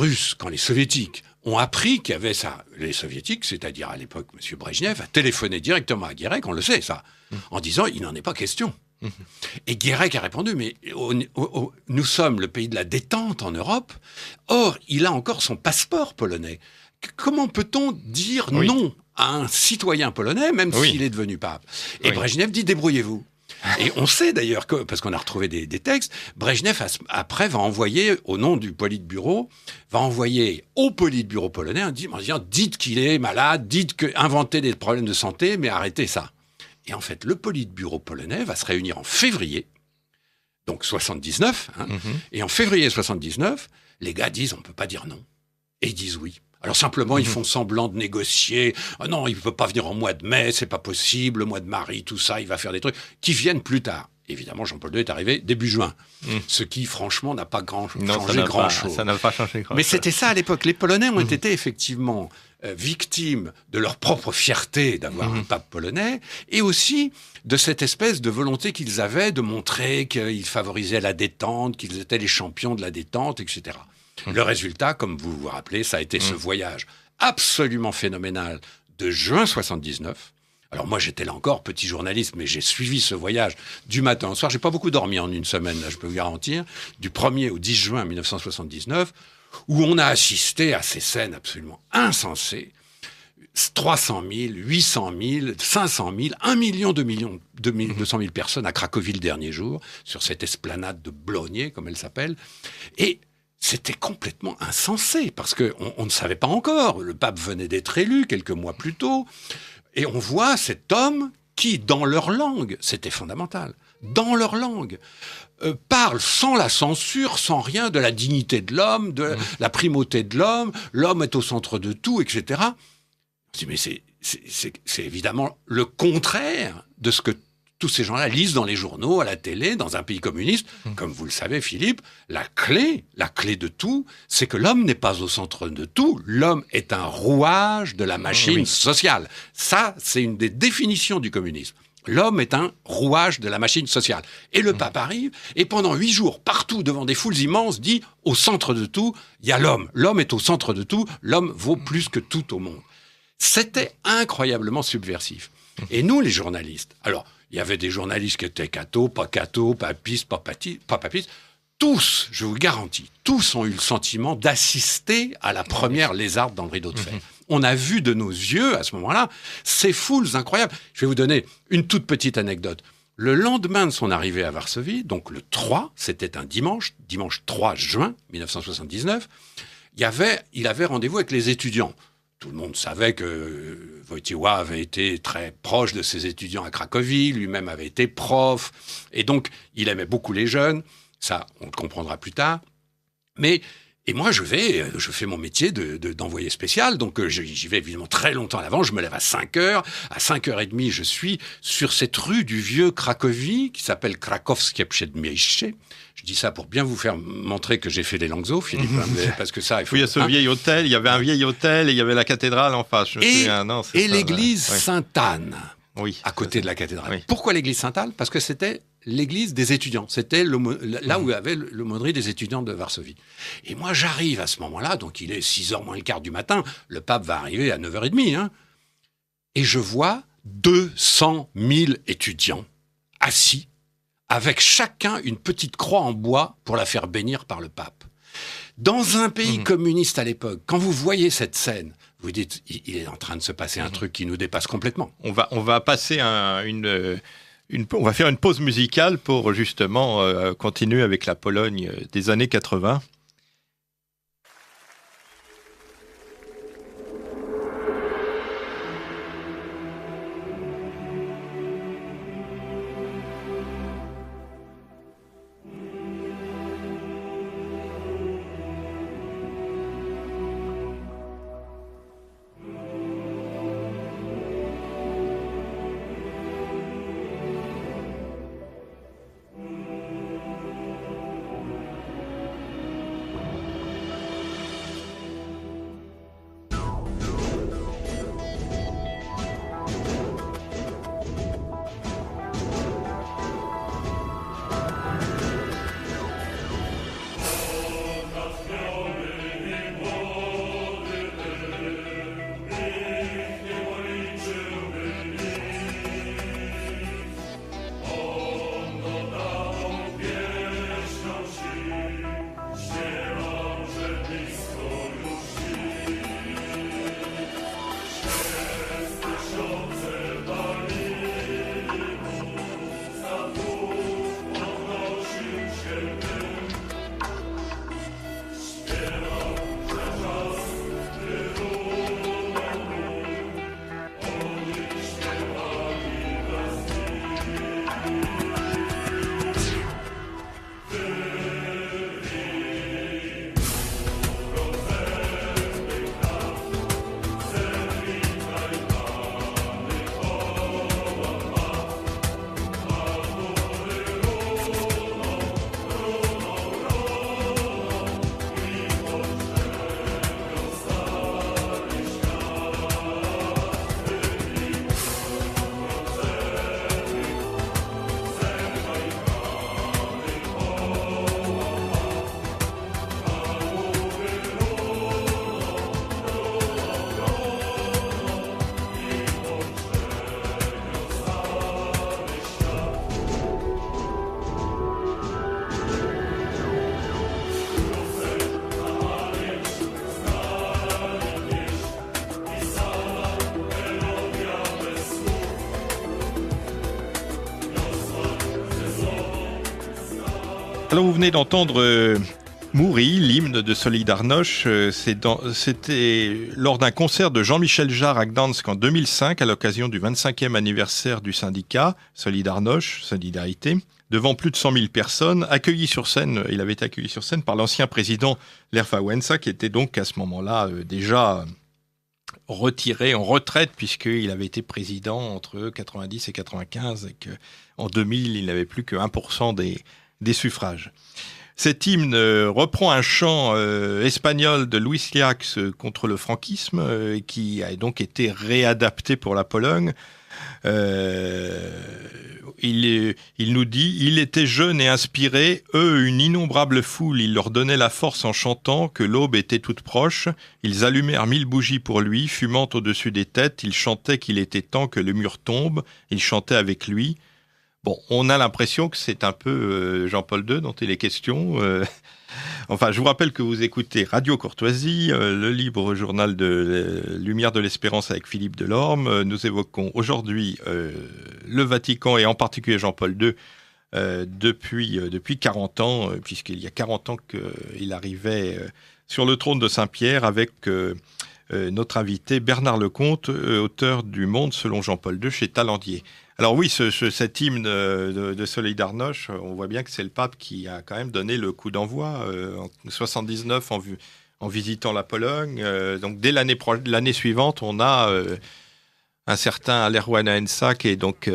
Soviétiques ont appris qu'il y avait ça, les Soviétiques, c'est-à-dire à l'époque M. Brejnev, a téléphoné directement à Guérec, on le sait ça, en disant il n'en est pas question. Et Guérec a répondu mais nous sommes le pays de la détente en Europe, or il a encore son passeport polonais. Comment peut-on dire non à un citoyen polonais, même s'il est devenu pape? Et Brejnev dit débrouillez-vous. Et on sait d'ailleurs que, parce qu'on a retrouvé des textes, Brejnev après va envoyer, au nom du Politburo, au Politburo polonais en disant dites qu'il est malade, inventez des problèmes de santé, mais arrêtez ça. Et en fait, le Politburo polonais va se réunir en février, donc 79, et en février 79, les gars disent on peut pas dire non, et ils disent oui. Alors simplement, ils font semblant de négocier. Ah non, il ne peut pas venir en mois de mai, c'est pas possible, le mois de mari, tout ça, il va faire des trucs qui viennent plus tard. Évidemment, Jean-Paul II est arrivé début juin, ce qui, franchement, n'a pas changé grand-chose. Ça n'a pas changé grand-chose. Mais c'était ça à l'époque. Les Polonais ont été effectivement victimes de leur propre fierté d'avoir un pape polonais, et aussi de cette espèce de volonté qu'ils avaient de montrer qu'ils favorisaient la détente, qu'ils étaient les champions de la détente, etc. Le résultat, comme vous vous rappelez, ça a été ce voyage absolument phénoménal de juin 79. Alors moi, j'étais là encore, petit journaliste, mais j'ai suivi ce voyage du matin au soir. J'ai pas beaucoup dormi en une semaine, là, je peux vous garantir, du 1er au 10 juin 1979, où on a assisté à ces scènes absolument insensées. 300 000, 800 000, 500 000, 1 million, 200 000 personnes à Cracovie le dernier jour, sur cette esplanade de Blognier, comme elle s'appelle. Et c'était complètement insensé, parce qu'on ne savait pas encore. Le pape venait d'être élu quelques mois plus tôt. Et on voit cet homme qui, dans leur langue, c'était fondamental, dans leur langue, parle sans la censure, sans rien, de la dignité de l'homme, de la primauté de l'homme, l'homme est au centre de tout, etc. On se dit, mais c'est évidemment le contraire de ce que tous ces gens-là lisent dans les journaux, à la télé, dans un pays communiste. Comme vous le savez, Philippe, la clé de tout, c'est que l'homme n'est pas au centre de tout. L'homme est un rouage de la machine sociale. Ça, c'est une des définitions du communisme. L'homme est un rouage de la machine sociale. Et le pape arrive, et pendant 8 jours, partout, devant des foules immenses, dit, au centre de tout, il y a l'homme. L'homme est au centre de tout. L'homme vaut plus que tout au monde. C'était incroyablement subversif. Et nous, les journalistes, alors, il y avait des journalistes qui étaient papistes, pas papistes. Tous, je vous garantis, tous ont eu le sentiment d'assister à la première lézarde dans le rideau de fer. On a vu de nos yeux, à ce moment-là, ces foules incroyables. Je vais vous donner une toute petite anecdote. Le lendemain de son arrivée à Varsovie, donc le 3, c'était un dimanche 3 juin 1979, il avait rendez-vous avec les étudiants. Tout le monde savait que Wojtyła avait été très proche de ses étudiants à Cracovie, lui-même avait été prof, et donc il aimait beaucoup les jeunes. Ça, on le comprendra plus tard. Et moi, je fais mon métier d'envoyé spécial, donc j'y vais évidemment très longtemps à l'avance. Je me lève à 5 heures. À 5h30, je suis sur cette rue du vieux Cracovie, qui s'appelle Krakowskie Przedmieście. Je dis ça pour bien vous faire montrer que j'ai fait les langues eaux, Philippe, parce que ça, il faut... Oui, il y a ce vieil hôtel, il y avait un vieil hôtel et il y avait la cathédrale en face. Et l'église Sainte-Anne, à côté de la cathédrale. Oui. Pourquoi l'église Sainte-Anne ? Parce que c'était l'église des étudiants. C'était là où il y avait l'aumônerie des étudiants de Varsovie. Et moi, j'arrive à ce moment-là, donc il est 6h moins le quart du matin, le pape va arriver à 9h30, et je vois 200 000 étudiants assis, avec chacun une petite croix en bois pour la faire bénir par le pape. Dans un pays communiste à l'époque, quand vous voyez cette scène, vous dites, il est en train de se passer un truc qui nous dépasse complètement. On va passer on va faire une pause musicale pour justement continuer avec la Pologne des années 80. Alors vous venez d'entendre Mouri, l'hymne de Solidarność. C'était lors d'un concert de Jean-Michel Jarre à Gdansk en 2005 à l'occasion du 25e anniversaire du syndicat Solidarność, Solidarité, devant plus de 100 000 personnes, accueilli sur scène. Il avait été accueilli sur scène par l'ancien président Lech Wałęsa, qui était donc à ce moment-là déjà retiré en retraite, puisqu'il avait été président entre 90 et 95 et qu'en 2000, il n'avait plus que 1% des suffrages. Cet hymne reprend un chant espagnol de Luis Llach contre le franquisme, qui a donc été réadapté pour la Pologne. il nous dit « Il était jeune et inspiré, eux, une innombrable foule, il leur donnait la force en chantant que l'aube était toute proche. Ils allumèrent 1000 bougies pour lui, fumant au-dessus des têtes. Ils chantaient qu'il était temps que le mur tombe. Ils chantaient avec lui. » Bon, on a l'impression que c'est un peu Jean-Paul II dont il est question. Enfin, je vous rappelle que vous écoutez Radio Courtoisie, le libre journal de Lumière de l'Espérance avec Philippe Delorme. Nous évoquons aujourd'hui le Vatican et en particulier Jean-Paul II depuis 40 ans, puisqu'il y a 40 ans qu'il arrivait sur le trône de Saint-Pierre avec notre invité Bernard Lecomte, auteur du Monde selon Jean-Paul II chez Talandier. Alors oui, cet hymne de Solidarność, on voit bien que c'est le pape qui a quand même donné le coup d'envoi en 79 en visitant la Pologne. Donc dès l'année suivante, on a un certain Alerwan Aensa qui est donc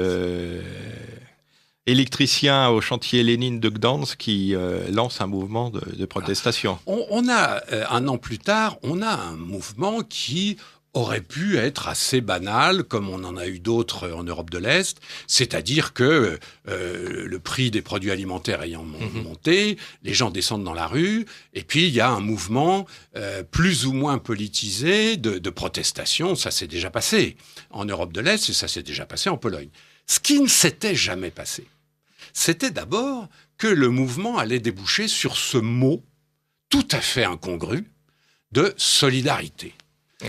électricien au chantier Lénine de Gdansk qui lance un mouvement de protestation. On a, un an plus tard, on a un mouvement qui aurait pu être assez banal, comme on en a eu d'autres en Europe de l'Est, c'est-à-dire que le prix des produits alimentaires ayant monté, les gens descendent dans la rue, et puis il y a un mouvement plus ou moins politisé de protestation. Ça s'est déjà passé en Europe de l'Est et ça s'est déjà passé en Pologne. Ce qui ne s'était jamais passé, c'était d'abord que le mouvement allait déboucher sur ce mot tout à fait incongru de solidarité.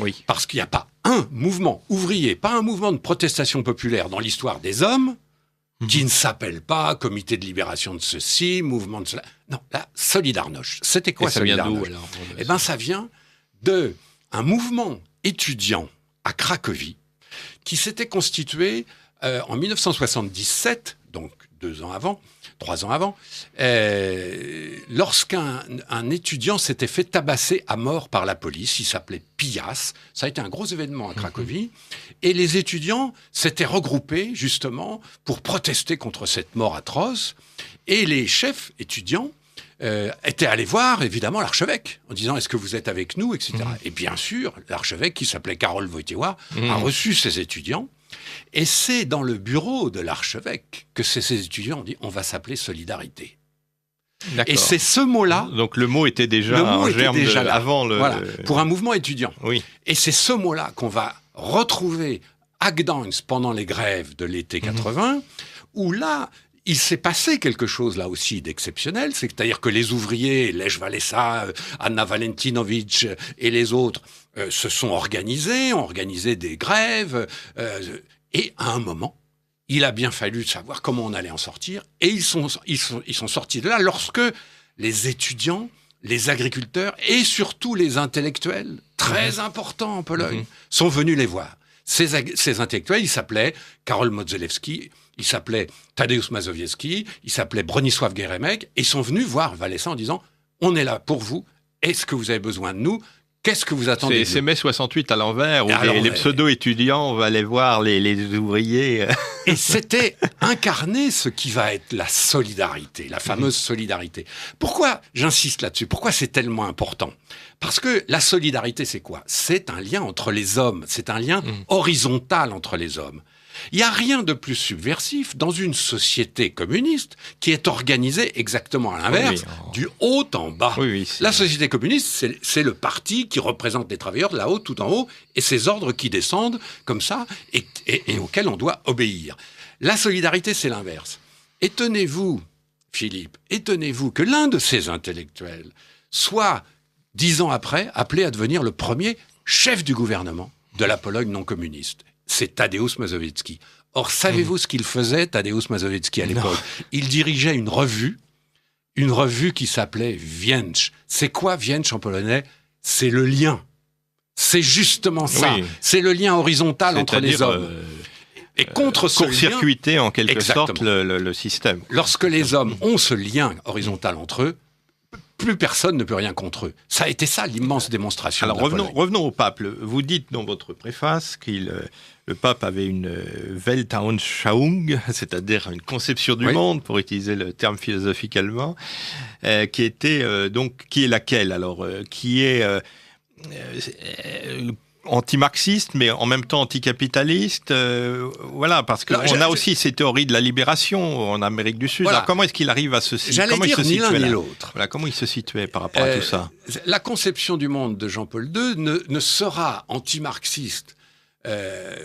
Oui. Parce qu'il n'y a pas un mouvement ouvrier, pas un mouvement de protestation populaire dans l'histoire des hommes qui ne s'appelle pas Comité de libération de ceci, mouvement de cela. Non, la Solidarność. C'était quoi Solidarność ? Eh bien, ça vient d'un mouvement étudiant à Cracovie qui s'était constitué en 1977, donc 3 ans avant, lorsqu'un étudiant s'était fait tabasser à mort par la police. Il s'appelait Pias. Ça a été un gros événement à Cracovie. Et les étudiants s'étaient regroupés, justement, pour protester contre cette mort atroce. Et les chefs étudiants étaient allés voir, évidemment, l'archevêque, en disant « Est-ce que vous êtes avec nous ?» etc. Et bien sûr, l'archevêque, qui s'appelait Karol Wojtyła, a reçu ces étudiants. Et c'est dans le bureau de l'archevêque que ces étudiants ont dit « on va s'appeler Solidarité ». Et c'est ce mot-là... Donc le mot était déjà en germe avant le... Voilà, pour un mouvement étudiant. Oui. Et c'est ce mot-là qu'on va retrouver à Gdansk pendant les grèves de l'été 80, où là... il s'est passé quelque chose là aussi d'exceptionnel, c'est-à-dire que les ouvriers, Lech Walesa, Anna Valentinovic et les autres se sont organisés, ont organisé des grèves, et à un moment, il a bien fallu savoir comment on allait en sortir, et ils sont sortis de là lorsque les étudiants, les agriculteurs et surtout les intellectuels, très importants en Pologne, sont venus les voir. Ces intellectuels, ils s'appelaient Karol Modzelewski, il s'appelait Tadeusz Mazowiecki, il s'appelait Bronisław Geremek, et ils sont venus voir Walesa en disant « On est là pour vous, est-ce que vous avez besoin de nous ? Qu'est-ce que vous attendez ?» C'est mai 68 à l'envers, où les pseudo-étudiants vont aller voir les ouvriers. Et c'était incarner ce qui va être la solidarité, la fameuse solidarité. Pourquoi j'insiste là-dessus ? Pourquoi c'est tellement important ? Parce que la solidarité, c'est quoi ? C'est un lien entre les hommes, c'est un lien horizontal entre les hommes. Il n'y a rien de plus subversif dans une société communiste qui est organisée exactement à l'inverse, du haut en bas. La société communiste, c'est le parti qui représente les travailleurs de là-haut tout en haut, et ces ordres qui descendent comme ça et auxquels on doit obéir. La solidarité, c'est l'inverse. Étonnez-vous, Philippe, que l'un de ces intellectuels soit, 10 ans après, appelé à devenir le premier chef du gouvernement de la Pologne non communiste. C'est Tadeusz Mazowiecki. Or, savez-vous ce qu'il faisait, Tadeusz Mazowiecki, à l'époque ? Il dirigeait une revue qui s'appelait Więcz. C'est quoi Więcz en polonais ? C'est le lien. C'est justement ça. Oui. C'est le lien horizontal entre les hommes. Et contre ce court-circuiter lien, en quelque sorte le système. Lorsque les hommes ont ce lien horizontal entre eux, plus personne ne peut rien contre eux. Ça a été ça l'immense démonstration. Alors revenons au pape. Vous dites dans votre préface que le pape avait une Weltanschauung, c'est-à-dire une conception du monde, pour utiliser le terme philosophique allemand, qui était qui est laquelle alors, qui est anti-marxiste, mais en même temps anticapitaliste. Voilà, parce qu'on a aussi ces théories de la libération en Amérique du Sud. Voilà. Alors, comment est-ce qu'il arrive à se situer? J'allais dire ni l'un ni l'autre. Voilà, comment il se situait par rapport à tout ça? La conception du monde de Jean-Paul II ne sera anti-marxiste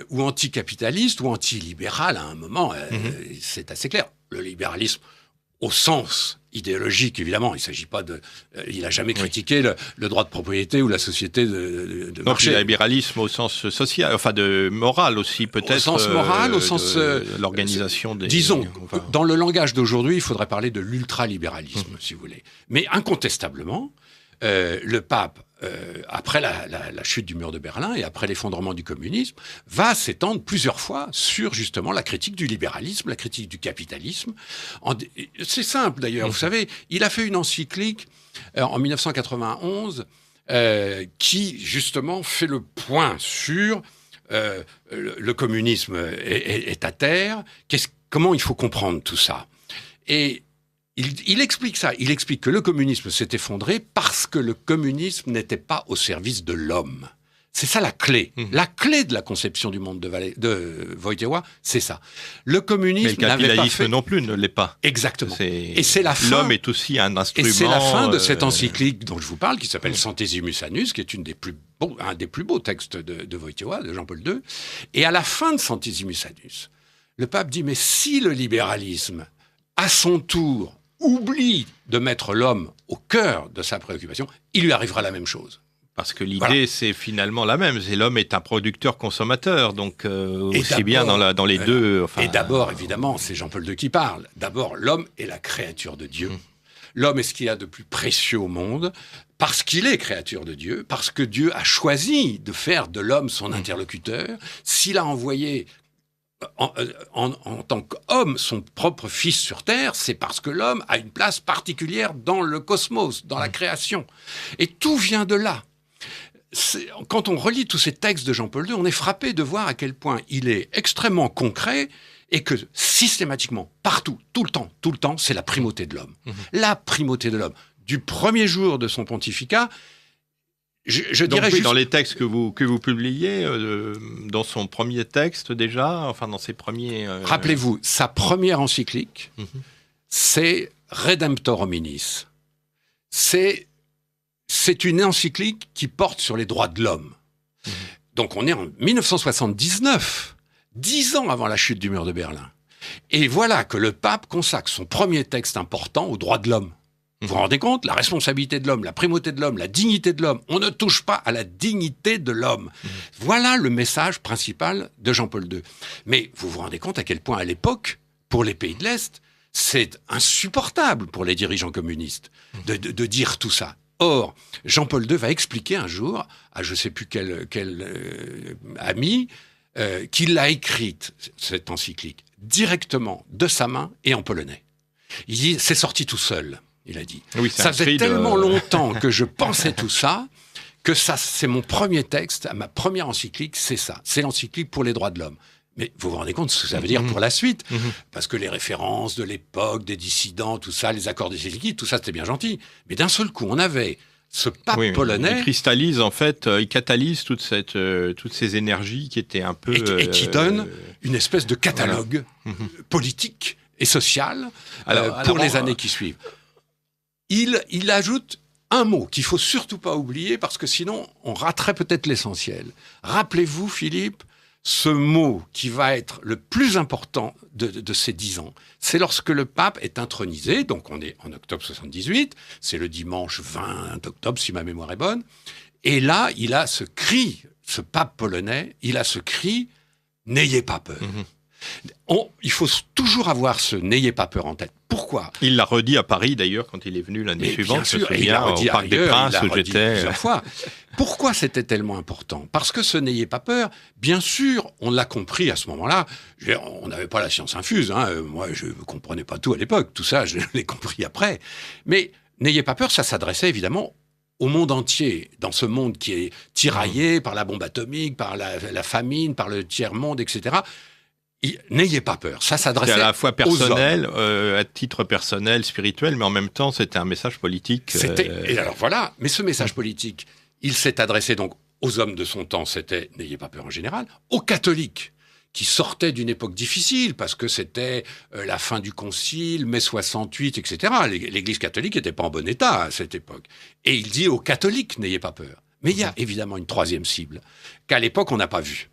ou anticapitaliste ou anti-libéral à un moment. C'est assez clair. Le libéralisme, au sens idéologique, évidemment, il s'agit pas de... il n'a jamais critiqué le droit de propriété ou la société de marché. Donc, le libéralisme au sens social, enfin de moral aussi, peut-être. Au sens moral, au sens... l'organisation des... Disons, dans le langage d'aujourd'hui, il faudrait parler de l'ultralibéralisme, si vous voulez. Mais incontestablement, le pape, après la chute du mur de Berlin et après l'effondrement du communisme, va s'étendre plusieurs fois sur justement la critique du libéralisme, la critique du capitalisme. C'est simple d'ailleurs, vous savez, il a fait une encyclique en 1991 qui justement fait le point sur le communisme est à terre, comment il faut comprendre tout ça. Et il explique ça. Il explique que le communisme s'est effondré parce que le communisme n'était pas au service de l'homme. C'est ça la clé. La clé de la conception du monde de Wojtyła, c'est ça. Le communisme n'avait pas fait... Mais le capitalisme non plus ne l'est pas. Exactement. Et c'est la fin... L'homme est aussi un instrument... Et c'est la fin de cette encyclique dont je vous parle, qui s'appelle Centesimus Annus, qui est un des plus beaux textes de Wojtyła, de Jean-Paul II. Et à la fin de Centesimus Annus, le pape dit, mais si le libéralisme, à son tour, oublie de mettre l'homme au cœur de sa préoccupation, il lui arrivera la même chose. Parce que l'idée, c'est finalement la même. C'est l'homme est un producteur-consommateur, donc aussi bien dans les deux... Et d'abord, évidemment, c'est Jean-Paul II qui parle. D'abord, l'homme est la créature de Dieu. L'homme est ce qu'il y a de plus précieux au monde, parce qu'il est créature de Dieu, parce que Dieu a choisi de faire de l'homme son interlocuteur. S'il a envoyé... En tant qu'homme, son propre fils sur Terre, c'est parce que l'homme a une place particulière dans le cosmos, dans la création. Et tout vient de là. Quand on relit tous ces textes de Jean-Paul II, on est frappé de voir à quel point il est extrêmement concret et que systématiquement, partout, tout le temps, c'est la primauté de l'homme. La primauté de l'homme. Du premier jour de son pontificat, je dirais juste... Dans les textes que vous publiez, dans son premier texte déjà, enfin dans ses premiers... Rappelez-vous, sa première encyclique, c'est Redemptor Hominis. C'est une encyclique qui porte sur les droits de l'homme. Donc on est en 1979, 10 ans avant la chute du mur de Berlin. Et voilà que le pape consacre son premier texte important aux droits de l'homme. Vous vous rendez compte? La responsabilité de l'homme, la primauté de l'homme, la dignité de l'homme. On ne touche pas à la dignité de l'homme. Voilà le message principal de Jean-Paul II. Mais vous vous rendez compte à quel point, à l'époque, pour les pays de l'Est, c'est insupportable pour les dirigeants communistes de dire tout ça. Or, Jean-Paul II va expliquer un jour à je ne sais plus quel ami qu'il a écrite, cette encyclique, directement de sa main et en polonais. Il dit, c'est sorti tout seul. Il a dit. Oui, ça faisait tellement longtemps que je pensais tout ça, que ça, c'est mon premier texte, ma première encyclique, c'est ça. C'est l'encyclique pour les droits de l'homme. Mais vous vous rendez compte ce que ça veut dire pour la suite? Parce que les références de l'époque, des dissidents, tout ça, les accords de Helsinki, tout ça, c'était bien gentil. Mais d'un seul coup, on avait ce pape polonais... Il cristallise, en fait, il catalyse toutes ces énergies qui étaient un peu... Et qui donne une espèce de catalogue politique et social pour les années qui suivent. Il ajoute un mot qu'il ne faut surtout pas oublier parce que sinon on raterait peut-être l'essentiel. Rappelez-vous, Philippe, ce mot qui va être le plus important de ces 10 ans, c'est lorsque le pape est intronisé, donc on est en octobre 78, c'est le dimanche 20 octobre si ma mémoire est bonne, et là il a ce cri, ce pape polonais, il a ce cri « N'ayez pas peur ». Il faut toujours avoir ce « n'ayez pas peur » en tête. Pourquoi? Il l'a redit à Paris d'ailleurs quand il est venu l'année suivante. Je me souviens au Parc des Princes où j'étais. Plusieurs fois. Pourquoi c'était tellement important? Parce que ce « n'ayez pas peur », bien sûr, on l'a compris à ce moment-là. On n'avait pas la science infuse. Moi, je ne comprenais pas tout à l'époque. Tout ça, je l'ai compris après. Mais « n'ayez pas peur », ça s'adressait évidemment au monde entier, dans ce monde qui est tiraillé par la bombe atomique, par la famine, par le tiers-monde, etc. N'ayez pas peur, ça s'adressait aux hommes. C'est à la fois personnel, à titre personnel, spirituel, mais en même temps, c'était un message politique. Et alors voilà, mais ce message politique, il s'est adressé donc aux hommes de son temps, c'était « n'ayez pas peur » en général, aux catholiques, qui sortaient d'une époque difficile, parce que c'était la fin du Concile, mai 68, etc. L'Église catholique n'était pas en bon état à cette époque. Et il dit aux catholiques « n'ayez pas peur ». Mais il y a évidemment une troisième cible, qu'à l'époque on n'a pas vue,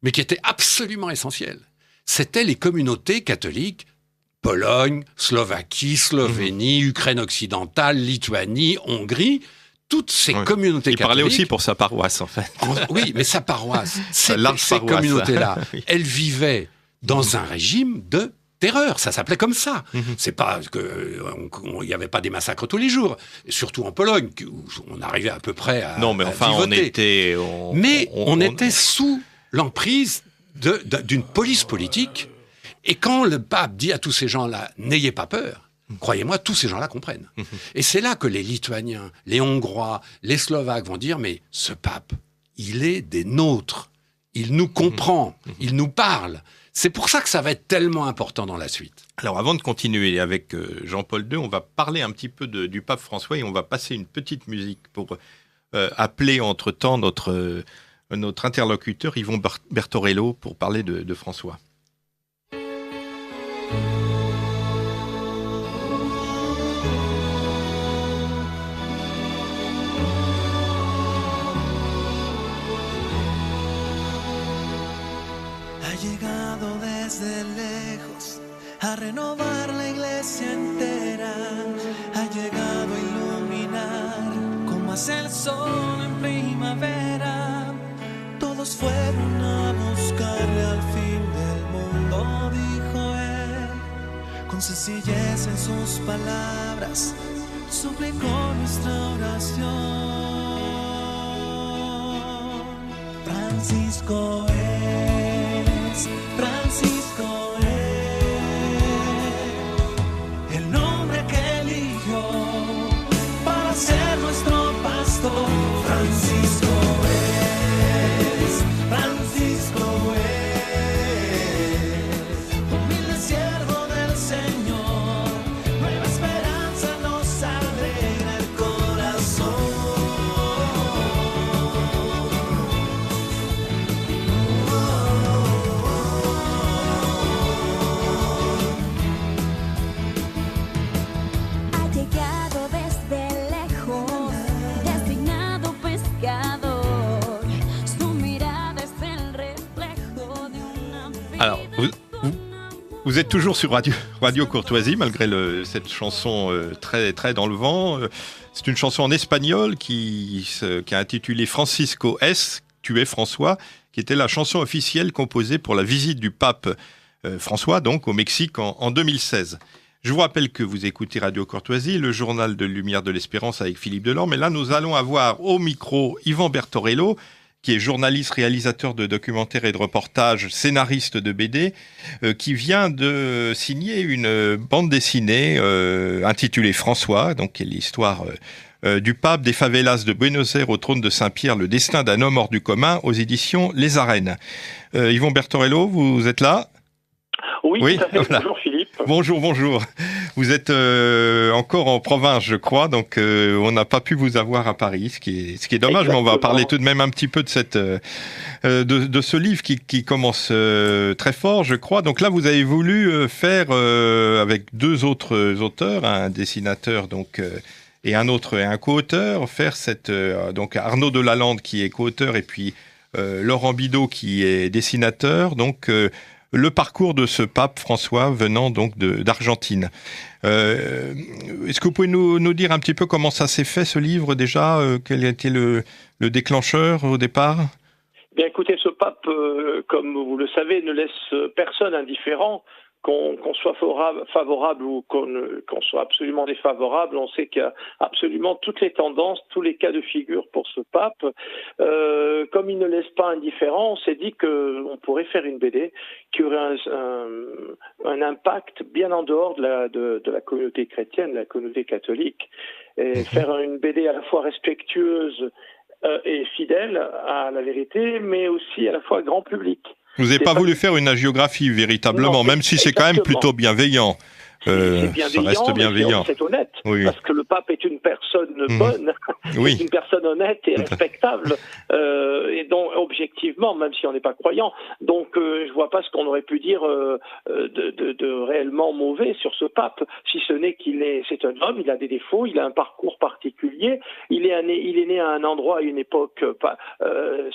mais qui était absolument essentielle. C'était les communautés catholiques, Pologne, Slovaquie, Slovénie, Ukraine occidentale, Lituanie, Hongrie, toutes ces communautés catholiques... Il parlait aussi pour sa paroisse, en fait. Oui, mais sa paroisse, ces communautés-là, oui. Elles vivaient dans un régime de terreur. Ça s'appelait comme ça. C'est pas que il n'y avait pas des massacres tous les jours. Surtout en Pologne, où on arrivait à peu près à non, mais enfin, vivoter. On était sous l'emprise d'une police politique. Et quand le pape dit à tous ces gens-là, n'ayez pas peur, croyez-moi, tous ces gens-là comprennent. Et c'est là que les Lituaniens, les Hongrois, les Slovaques vont dire, mais ce pape, il est des nôtres. Il nous comprend, il nous parle. C'est pour ça que ça va être tellement important dans la suite. Alors avant de continuer avec Jean-Paul II, on va parler un petit peu du pape François et on va passer une petite musique pour appeler entre-temps notre interlocuteur Yvon Bertorello pour parler de François. Desde lejos a renovar la iglesia entera, ha llegado a iluminar como hace el sol en primavera. Todos fueron a buscarle al fin del mundo, dijo él, con sencillez en sus palabras, suplicó nuestra oración. Francisco es, Francisco es el nombre que eligió para ser nuestro pastor. Francisco es, Francisco es, humilde siervo del Señor, nueva esperanza nos alegra el corazón. Alors, vous êtes toujours sur Radio Courtoisie, malgré cette chanson très, très dans le vent. C'est une chanson en espagnol qui est intitulée Francisco es, tu es François, qui était la chanson officielle composée pour la visite du pape François, donc au Mexique en 2016. Je vous rappelle que vous écoutez Radio Courtoisie, le journal de Lumière de l'Espérance avec Philippe Delorme. Et là, nous allons avoir au micro Yvan Bertorello, qui est journaliste, réalisateur de documentaires et de reportages, scénariste de BD, qui vient de signer une bande dessinée intitulée François, donc qui est l'histoire du pape des favelas de Buenos Aires au trône de Saint-Pierre, le destin d'un homme hors du commun, aux éditions Les Arènes. Yvon Bertorello, vous êtes là ? Oui, tout à fait. Voilà. Bonjour Philippe. Bonjour. Vous êtes encore en province, je crois, donc on n'a pas pu vous avoir à Paris, ce qui est dommage. Exactement. Mais on va parler tout de même un petit peu de de ce livre qui commence très fort, je crois. Donc là, vous avez voulu faire avec deux autres auteurs, un dessinateur donc et un co-auteur, faire donc Arnaud Delalande qui est co-auteur et puis Laurent Bidault qui est dessinateur, donc le parcours de ce pape François venant donc d'Argentine. Est-ce que vous pouvez nous dire un petit peu comment ça s'est fait ce livre déjà, quel a été le déclencheur au départ ? Bien écoutez, ce pape, comme vous le savez, ne laisse personne indifférent. Qu'on soit favorable ou qu'on soit absolument défavorable, on sait qu'il y a absolument toutes les tendances, tous les cas de figure pour ce pape. Comme il ne laisse pas indifférent, on s'est dit qu'on pourrait faire une BD qui aurait un impact bien en dehors de la communauté chrétienne, de la communauté catholique, et faire une BD à la fois respectueuse et fidèle à la vérité, mais aussi à la fois grand public. Vous n'avez pas voulu faire une hagiographie véritablement, même si c'est quand même plutôt bienveillant. C'est bienveillant, ça reste bienveillant. C'est honnête, parce que le pape est une personne bonne, est une personne honnête et respectable. objectivement, même si on n'est pas croyant. Donc, je vois pas ce qu'on aurait pu dire de réellement mauvais sur ce pape, si ce n'est c'est un homme, il a des défauts, il a un parcours particulier, il est né à un endroit, à une époque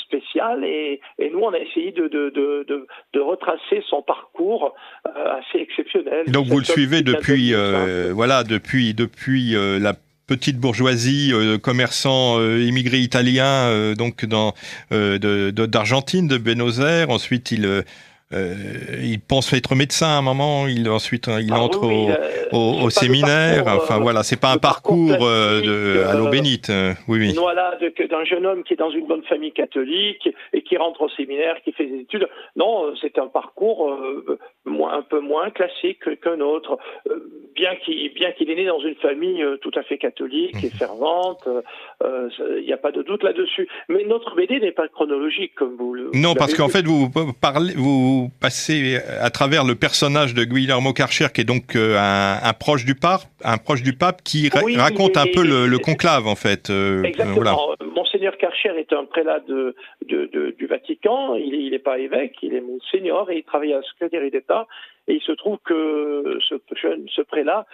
spéciale, et nous, on a essayé de retracer son parcours assez exceptionnel. Donc vous le suivez depuis la petite bourgeoisie, commerçant immigré italien, donc d'Argentine, de Buenos Aires. Ensuite, il pense être médecin à un moment. Ensuite, il entre au séminaire. Enfin voilà, c'est pas un parcours à l'eau bénite. Oui. Voilà, d'un jeune homme qui est dans une bonne famille catholique et qui rentre au séminaire, qui fait des études. Non, c'est un parcours un peu moins classique qu'un autre. Bien qu'il est né dans une famille tout à fait catholique et fervente, il n'y a pas de doute là-dessus. Mais notre BD n'est pas chronologique, comme vous le. Non, parce qu'en fait, vous passez à travers le personnage de Guillermo Karcher, qui est donc un proche du pape, qui raconte un peu le conclave, en fait. Exactement. Voilà. Monseigneur Karcher est un prélat du Vatican. Il n'est pas évêque, il est monseigneur et il travaille à la secrétariat d'État. Et il se trouve que ce prélat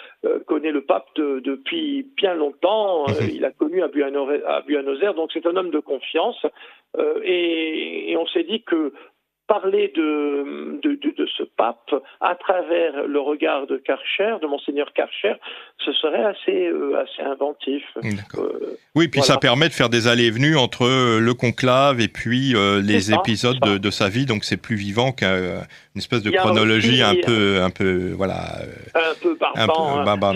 connaît le pape depuis bien longtemps. Il a connu à Buenos Aires, donc c'est un homme de confiance. Et on s'est dit que parler de ce pape à travers le regard de Karcher, de Monseigneur Karcher, ce serait assez inventif. Oui, puis ça permet de faire des allées et venues entre le conclave et puis les épisodes de sa vie, donc c'est plus vivant qu'une espèce de chronologie un peu barbare.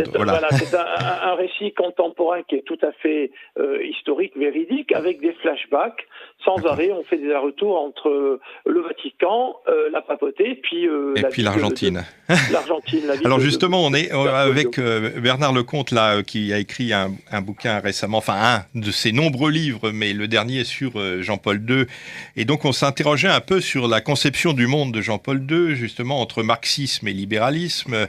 C'est un récit contemporain qui est tout à fait historique, véridique, avec des flashbacks sans arrêt. On fait des allers-retours entre le Vatican, la papauté, puis l'Argentine. L'Argentine. Alors justement, on est avec Bernard Lecomte là, qui a écrit un bouquin récemment, enfin un de ses nombreux livres, mais le dernier sur Jean-Paul II. Et donc on s'interrogeait un peu sur la conception du monde de Jean-Paul II, justement entre marxisme et libéralisme,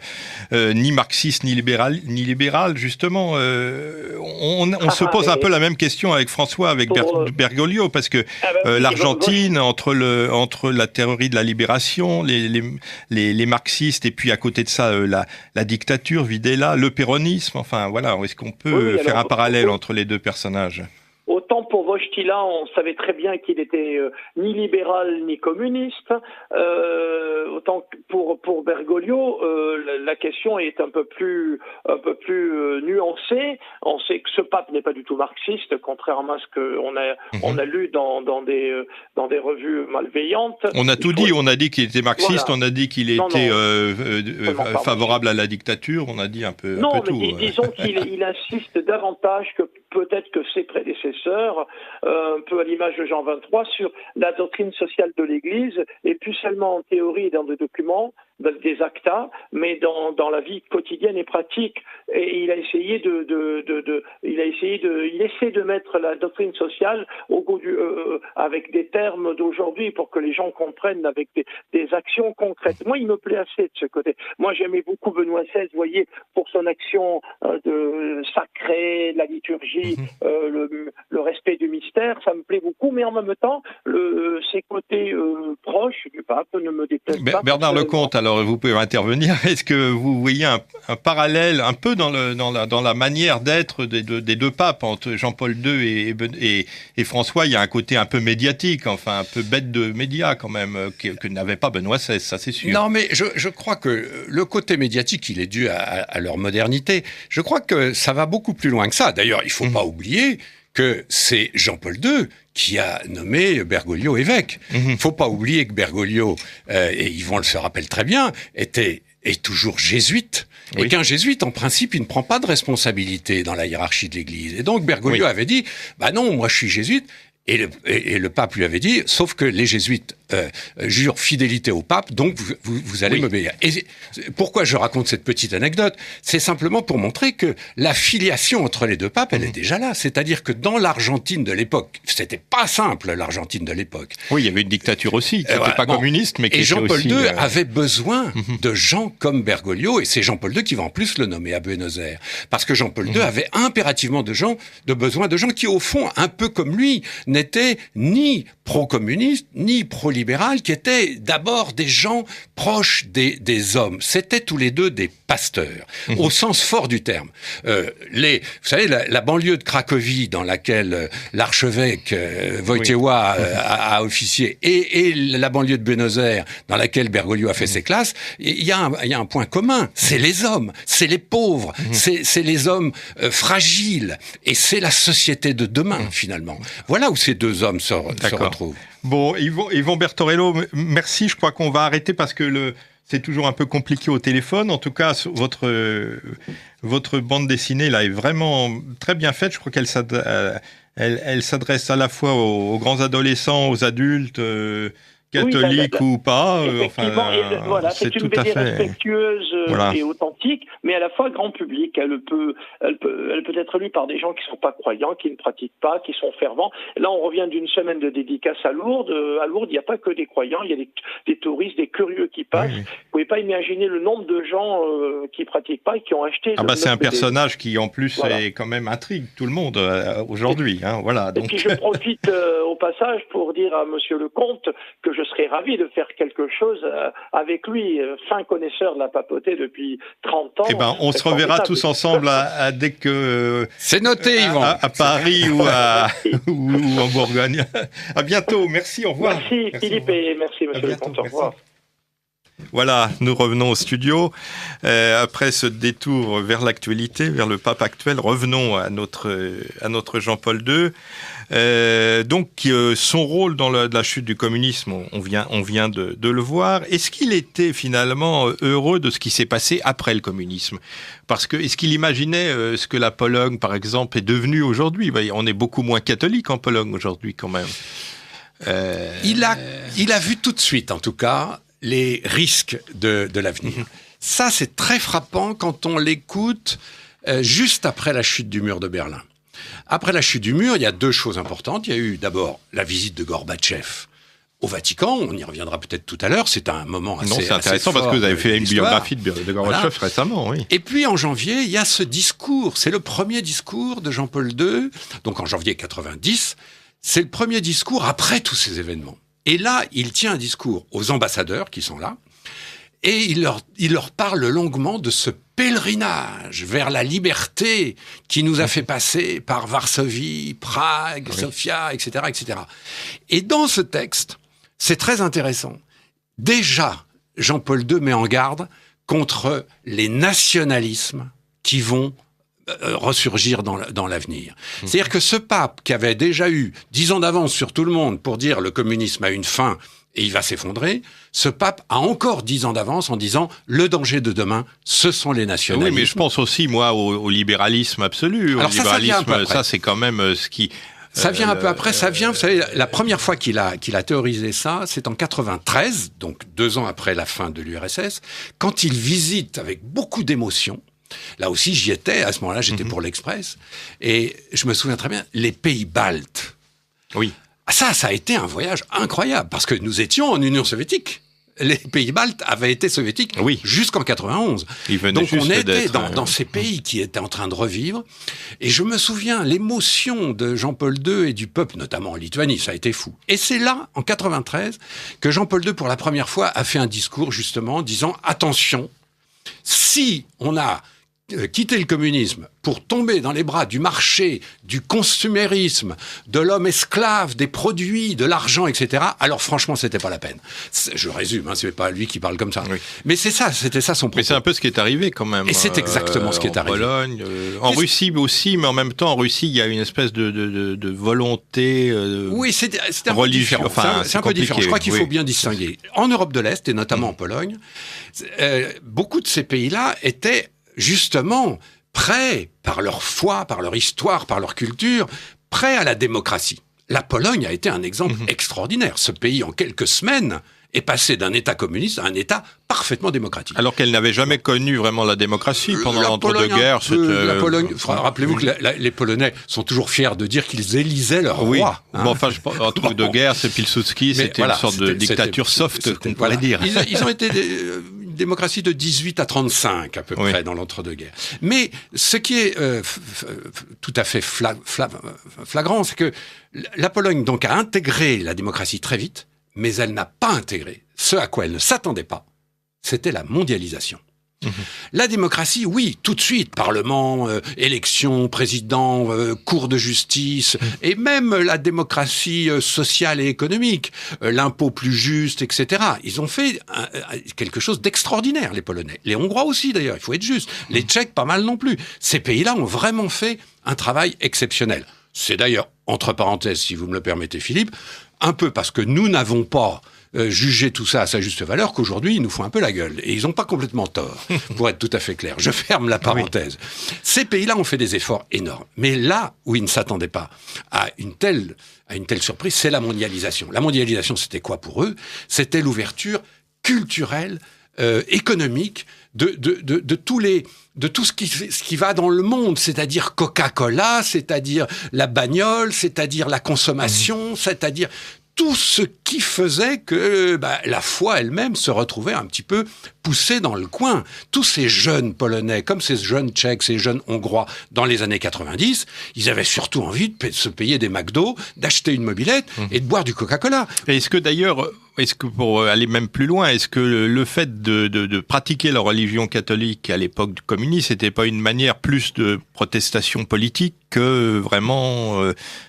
ni marxiste ni libéral, justement. On se pose un peu la même question avec François, avec Bergoglio, parce que l'Argentine, entre la théorie de la libération, les marxistes, et puis à côté de ça, la dictature, Videla, le péronisme, enfin voilà, est-ce qu'on peut faire un parallèle entre les deux personnages ? Autant pour Wojtyla, on savait très bien qu'il était ni libéral ni communiste. Autant pour Bergoglio, la question est un peu plus nuancée. On sait que ce pape n'est pas du tout marxiste, contrairement à ce qu'on a lu dans des revues malveillantes. On a tout dit. On a dit qu'il était marxiste. Voilà. On a dit qu'il était favorable à la dictature. On a dit un peu tout. Non, mais disons qu'il insiste davantage que peut-être que ses prédécesseurs, un peu à l'image de Jean XXIII, sur la doctrine sociale de l'Église, et plus seulement en théorie et dans des documents, des actas, mais dans la vie quotidienne et pratique. Et il essaie de mettre la doctrine sociale au goût avec des termes d'aujourd'hui pour que les gens comprennent avec des actions concrètes. Moi, il me plaît assez de ce côté. Moi, j'aimais beaucoup Benoît XVI, vous voyez, pour son action de sacrée, la liturgie, le respect du mystère, ça me plaît beaucoup, mais en même temps, ses côtés proches du pape ne me déplaisent pas. Bernard Lecomte, alors vous pouvez intervenir. Est-ce que vous voyez un parallèle un peu dans la manière d'être des deux papes entre Jean-Paul II et François? Il y a un côté un peu médiatique, enfin un peu bête de médias quand même, que n'avait pas Benoît XVI, ça c'est sûr. Non, mais je crois que le côté médiatique, il est dû à leur modernité. Je crois que ça va beaucoup plus loin que ça. D'ailleurs, il faut pas oublier que c'est Jean-Paul II qui a nommé Bergoglio évêque. Il faut pas oublier que Bergoglio, et Yvon se rappelle très bien, est toujours jésuite, et qu'un jésuite, en principe, il ne prend pas de responsabilité dans la hiérarchie de l'Église. Et donc Bergoglio avait dit, bah non, moi je suis jésuite, et le pape lui avait dit, sauf que les jésuites jure fidélité au pape, donc vous allez m'obéir. Et pourquoi je raconte cette petite anecdote ? C'est simplement pour montrer que la filiation entre les deux papes, elle est déjà là. C'est-à-dire que dans l'Argentine de l'époque, c'était pas simple, l'Argentine de l'époque. Oui, il y avait une dictature aussi, qui n'était pas communiste, mais qui était Jean-Paul aussi... II avait besoin de gens comme Bergoglio, et c'est Jean-Paul II qui va en plus le nommer à Buenos Aires. Parce que Jean-Paul II avait impérativement besoin de gens qui, au fond, un peu comme lui, n'étaient ni pro-communistes, ni pro-libérales, qui étaient d'abord des gens proches des hommes. C'était tous les deux des pasteurs, au sens fort du terme. Vous savez, la banlieue de Cracovie, dans laquelle l'archevêque Wojtyła a officié, et la banlieue de Buenos Aires, dans laquelle Bergoglio a fait ses classes, il y a un point commun, c'est les hommes, c'est les pauvres, c'est les hommes fragiles, et c'est la société de demain, finalement. Voilà où ces deux hommes se retrouvent. Bon, Yvon Bertorello, merci. Je crois qu'on va arrêter parce que c'est toujours un peu compliqué au téléphone. En tout cas, votre bande dessinée là est vraiment très bien faite. Je crois qu'elle s'adresse à la fois aux grands adolescents, aux adultes, catholiques ou pas. Voilà, c'est une BD respectueuse et authentique, mais à la fois grand public. Elle peut être lue par des gens qui ne sont pas croyants, qui ne pratiquent pas, qui sont fervents. Là, on revient d'une semaine de dédicaces à Lourdes. À Lourdes, il n'y a pas que des croyants, il y a des touristes, des curieux qui passent. Oui. Vous ne pouvez pas imaginer le nombre de gens qui ne pratiquent pas et qui ont acheté... c'est un personnage qui, en plus, est quand même intrigue tout le monde aujourd'hui. Donc... Et puis, je profite au passage pour dire à Monsieur le Comte que je serais ravi de faire quelque chose avec lui, fin connaisseur de la papauté depuis 30 ans. Eh ben, on se reverra tous ensemble dès que... C'est noté, Yvan. À Paris ou en Bourgogne. À bientôt, merci, au revoir. Merci Philippe et merci Monsieur le Comte, au revoir. Voilà, nous revenons au studio. Après ce détour vers l'actualité, vers le pape actuel, revenons à notre Jean-Paul II. Son rôle dans la chute du communisme, on vient de le voir. Est-ce qu'il était finalement heureux de ce qui s'est passé après le communisme ? Parce que est-ce qu'il imaginait ce que la Pologne, par exemple, est devenue aujourd'hui ? On est beaucoup moins catholique en Pologne aujourd'hui, quand même. Il a vu tout de suite, en tout cas, les risques de l'avenir. Ça, c'est très frappant quand on l'écoute juste après la chute du mur de Berlin. Après la chute du mur, il y a deux choses importantes. Il y a eu d'abord la visite de Gorbatchev au Vatican. On y reviendra peut-être tout à l'heure. C'est un moment assez c'est intéressant parce que vous avez fait une biographie de Gorbatchev récemment. Oui. Et puis en janvier, il y a ce discours. C'est le premier discours de Jean-Paul II. Donc en janvier 90, c'est le premier discours après tous ces événements. Et là, il tient un discours aux ambassadeurs qui sont là. Et il leur parle longuement de ce pèlerinage vers la liberté qui nous a fait passer par Varsovie, Prague, Sofia, etc., etc. Et dans ce texte, c'est très intéressant. Déjà, Jean-Paul II met en garde contre les nationalismes qui vont ressurgir dans l'avenir. C'est-à-dire que ce pape qui avait déjà eu 10 ans d'avance sur tout le monde pour dire le communisme a une fin et il va s'effondrer, ce pape a encore 10 ans d'avance en disant le danger de demain, ce sont les nationalismes. Oui, mais je pense aussi, moi, au libéralisme absolu. Alors ça, c'est quand même ce qui... Ça vient un peu après, vous savez, la première fois qu'il a théorisé ça, c'est en 93, donc 2 ans après la fin de l'URSS, quand il visite avec beaucoup d'émotion. Là aussi, j'y étais, à ce moment-là, j'étais pour l'Express, et je me souviens très bien, les pays baltes. Oui. Ça a été un voyage incroyable, parce que nous étions en Union soviétique. Les pays baltes avaient été soviétiques jusqu'en 91. Donc on était dans ces pays qui étaient en train de revivre. Et je me souviens, l'émotion de Jean-Paul II et du peuple, notamment en Lituanie, ça a été fou. Et c'est là, en 93, que Jean-Paul II, pour la première fois, a fait un discours, justement, disant « Attention, si on a quitter le communisme pour tomber dans les bras du marché, du consumérisme, de l'homme esclave, des produits, de l'argent, etc., alors franchement, c'était pas la peine. Je résume, c'est pas lui qui parle comme ça. Oui. Mais c'était ça son propos. Mais c'est un peu ce qui est arrivé quand même. Et c'est exactement ce qui est arrivé. En Pologne, en Russie aussi, mais en même temps, en Russie, il y a une espèce de volonté oui, c'est un peu différent. C'est un peu différent. Je crois qu'il faut bien distinguer. En Europe de l'Est, et notamment en Pologne, beaucoup de ces pays-là étaient justement prêts, par leur foi, par leur histoire, par leur culture, prêts à la démocratie, La Pologne a été un exemple extraordinaire. Ce pays, en quelques semaines, est passé d'un État communiste à un État parfaitement démocratique. Alors qu'elle n'avait jamais connu vraiment la démocratie pendant l'entre-deux-guerres. La Pologne, rappelez-vous que les Polonais sont toujours fiers de dire qu'ils élisaient leur roi. Bon, enfin, entre-deux-guerres, c'est Pilsudski, c'était une sorte de dictature soft, qu'on pourrait dire. Ils ont été une démocratie de 18 à 35 à peu près dans l'entre-deux-guerres. Mais ce qui est tout à fait flagrant, c'est que la Pologne donc a intégré la démocratie très vite, mais elle n'a pas intégré ce à quoi elle ne s'attendait pas, c'était la mondialisation. La démocratie, oui, tout de suite, parlement, élection, président, cour de justice, et même la démocratie sociale et économique, l'impôt plus juste, etc. Ils ont fait quelque chose d'extraordinaire, les Polonais. Les Hongrois aussi, d'ailleurs, il faut être juste. Les Tchèques, pas mal non plus. Ces pays-là ont vraiment fait un travail exceptionnel. C'est d'ailleurs, entre parenthèses, si vous me le permettez, Philippe, un peu parce que nous n'avons pas jugé tout ça à sa juste valeur, qu'aujourd'hui, ils nous font un peu la gueule. Et ils n'ont pas complètement tort, pour être tout à fait clair. Je ferme la parenthèse. Oui. Ces pays-là ont fait des efforts énormes. Mais là où ils ne s'attendaient pas à une telle surprise, c'est la mondialisation. La mondialisation, c'était quoi pour eux ? C'était l'ouverture culturelle, économique, de tout ce qui va dans le monde, c'est-à-dire Coca-Cola, c'est-à-dire la bagnole, c'est-à-dire la consommation, c'est-à-dire tout ce qui faisait que la foi elle-même se retrouvait un petit peu poussée dans le coin. Tous ces jeunes Polonais, comme ces jeunes Tchèques, ces jeunes Hongrois, dans les années 90, ils avaient surtout envie de se payer des McDo, d'acheter une mobilette et de boire du Coca-Cola. Et est-ce que d'ailleurs, pour aller même plus loin, est-ce que le fait de pratiquer la religion catholique à l'époque du communisme, c'était pas une manière plus de protestation politique que vraiment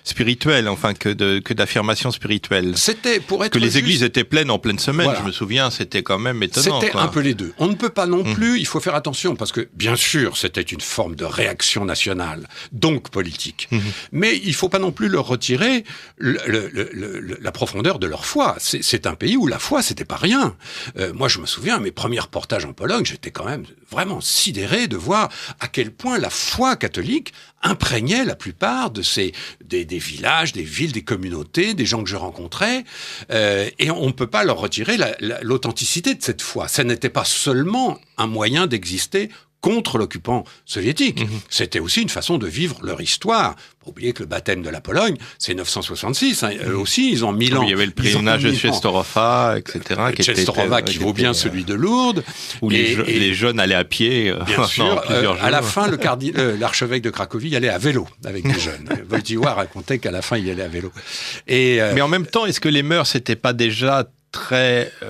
spirituelle, enfin que d'affirmation spirituelle? C'était, pour être que les juste, églises étaient pleines en pleine semaine, voilà. Je me souviens, c'était quand même étonnant. C'était un peu les deux. On ne peut pas non plus, il faut faire attention, parce que bien sûr, c'était une forme de réaction nationale, donc politique. Mais il ne faut pas non plus leur retirer la profondeur de leur foi. C'est un pays où la foi, c'était pas rien. Moi, je me souviens, mes premiers reportages en Pologne, j'étais quand même vraiment sidéré de voir à quel point la foi catholique imprégnait la plupart de des villages, des villes, des communautés, des gens que je rencontrais. Et on ne peut pas leur retirer l'authenticité de cette foi. Ça n'était pas seulement un moyen d'exister contre l'occupant soviétique. C'était aussi une façon de vivre leur histoire. Faut oublier que le baptême de la Pologne, c'est 966. Eux aussi, ils ont 1000 ans. Il y avait le pèlerinage de Częstochowa, etc. Częstochowa qui vaut bien celui de Lourdes. Où les jeunes allaient à pied. Bien sûr. À la fin, l'archevêque de Cracovie y allait à vélo avec des jeunes. Wojtyła racontait qu'à la fin, il y allait à vélo. Mais en même temps, est-ce que les mœurs n'étaient pas déjà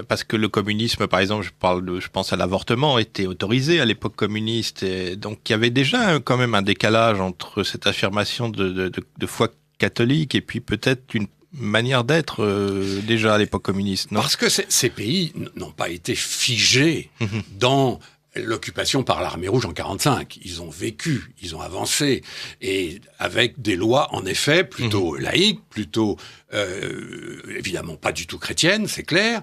parce que le communisme, par exemple, je pense à l'avortement, était autorisé à l'époque communiste, et donc il y avait déjà quand même un décalage entre cette affirmation de foi catholique et puis peut-être une manière d'être déjà à l'époque communiste, non ? Parce que ces pays n'ont pas été figés dans l'occupation par l'armée rouge en 1945. Ils ont vécu, ils ont avancé, et avec des lois, en effet, plutôt laïques, plutôt évidemment pas du tout chrétiennes, c'est clair,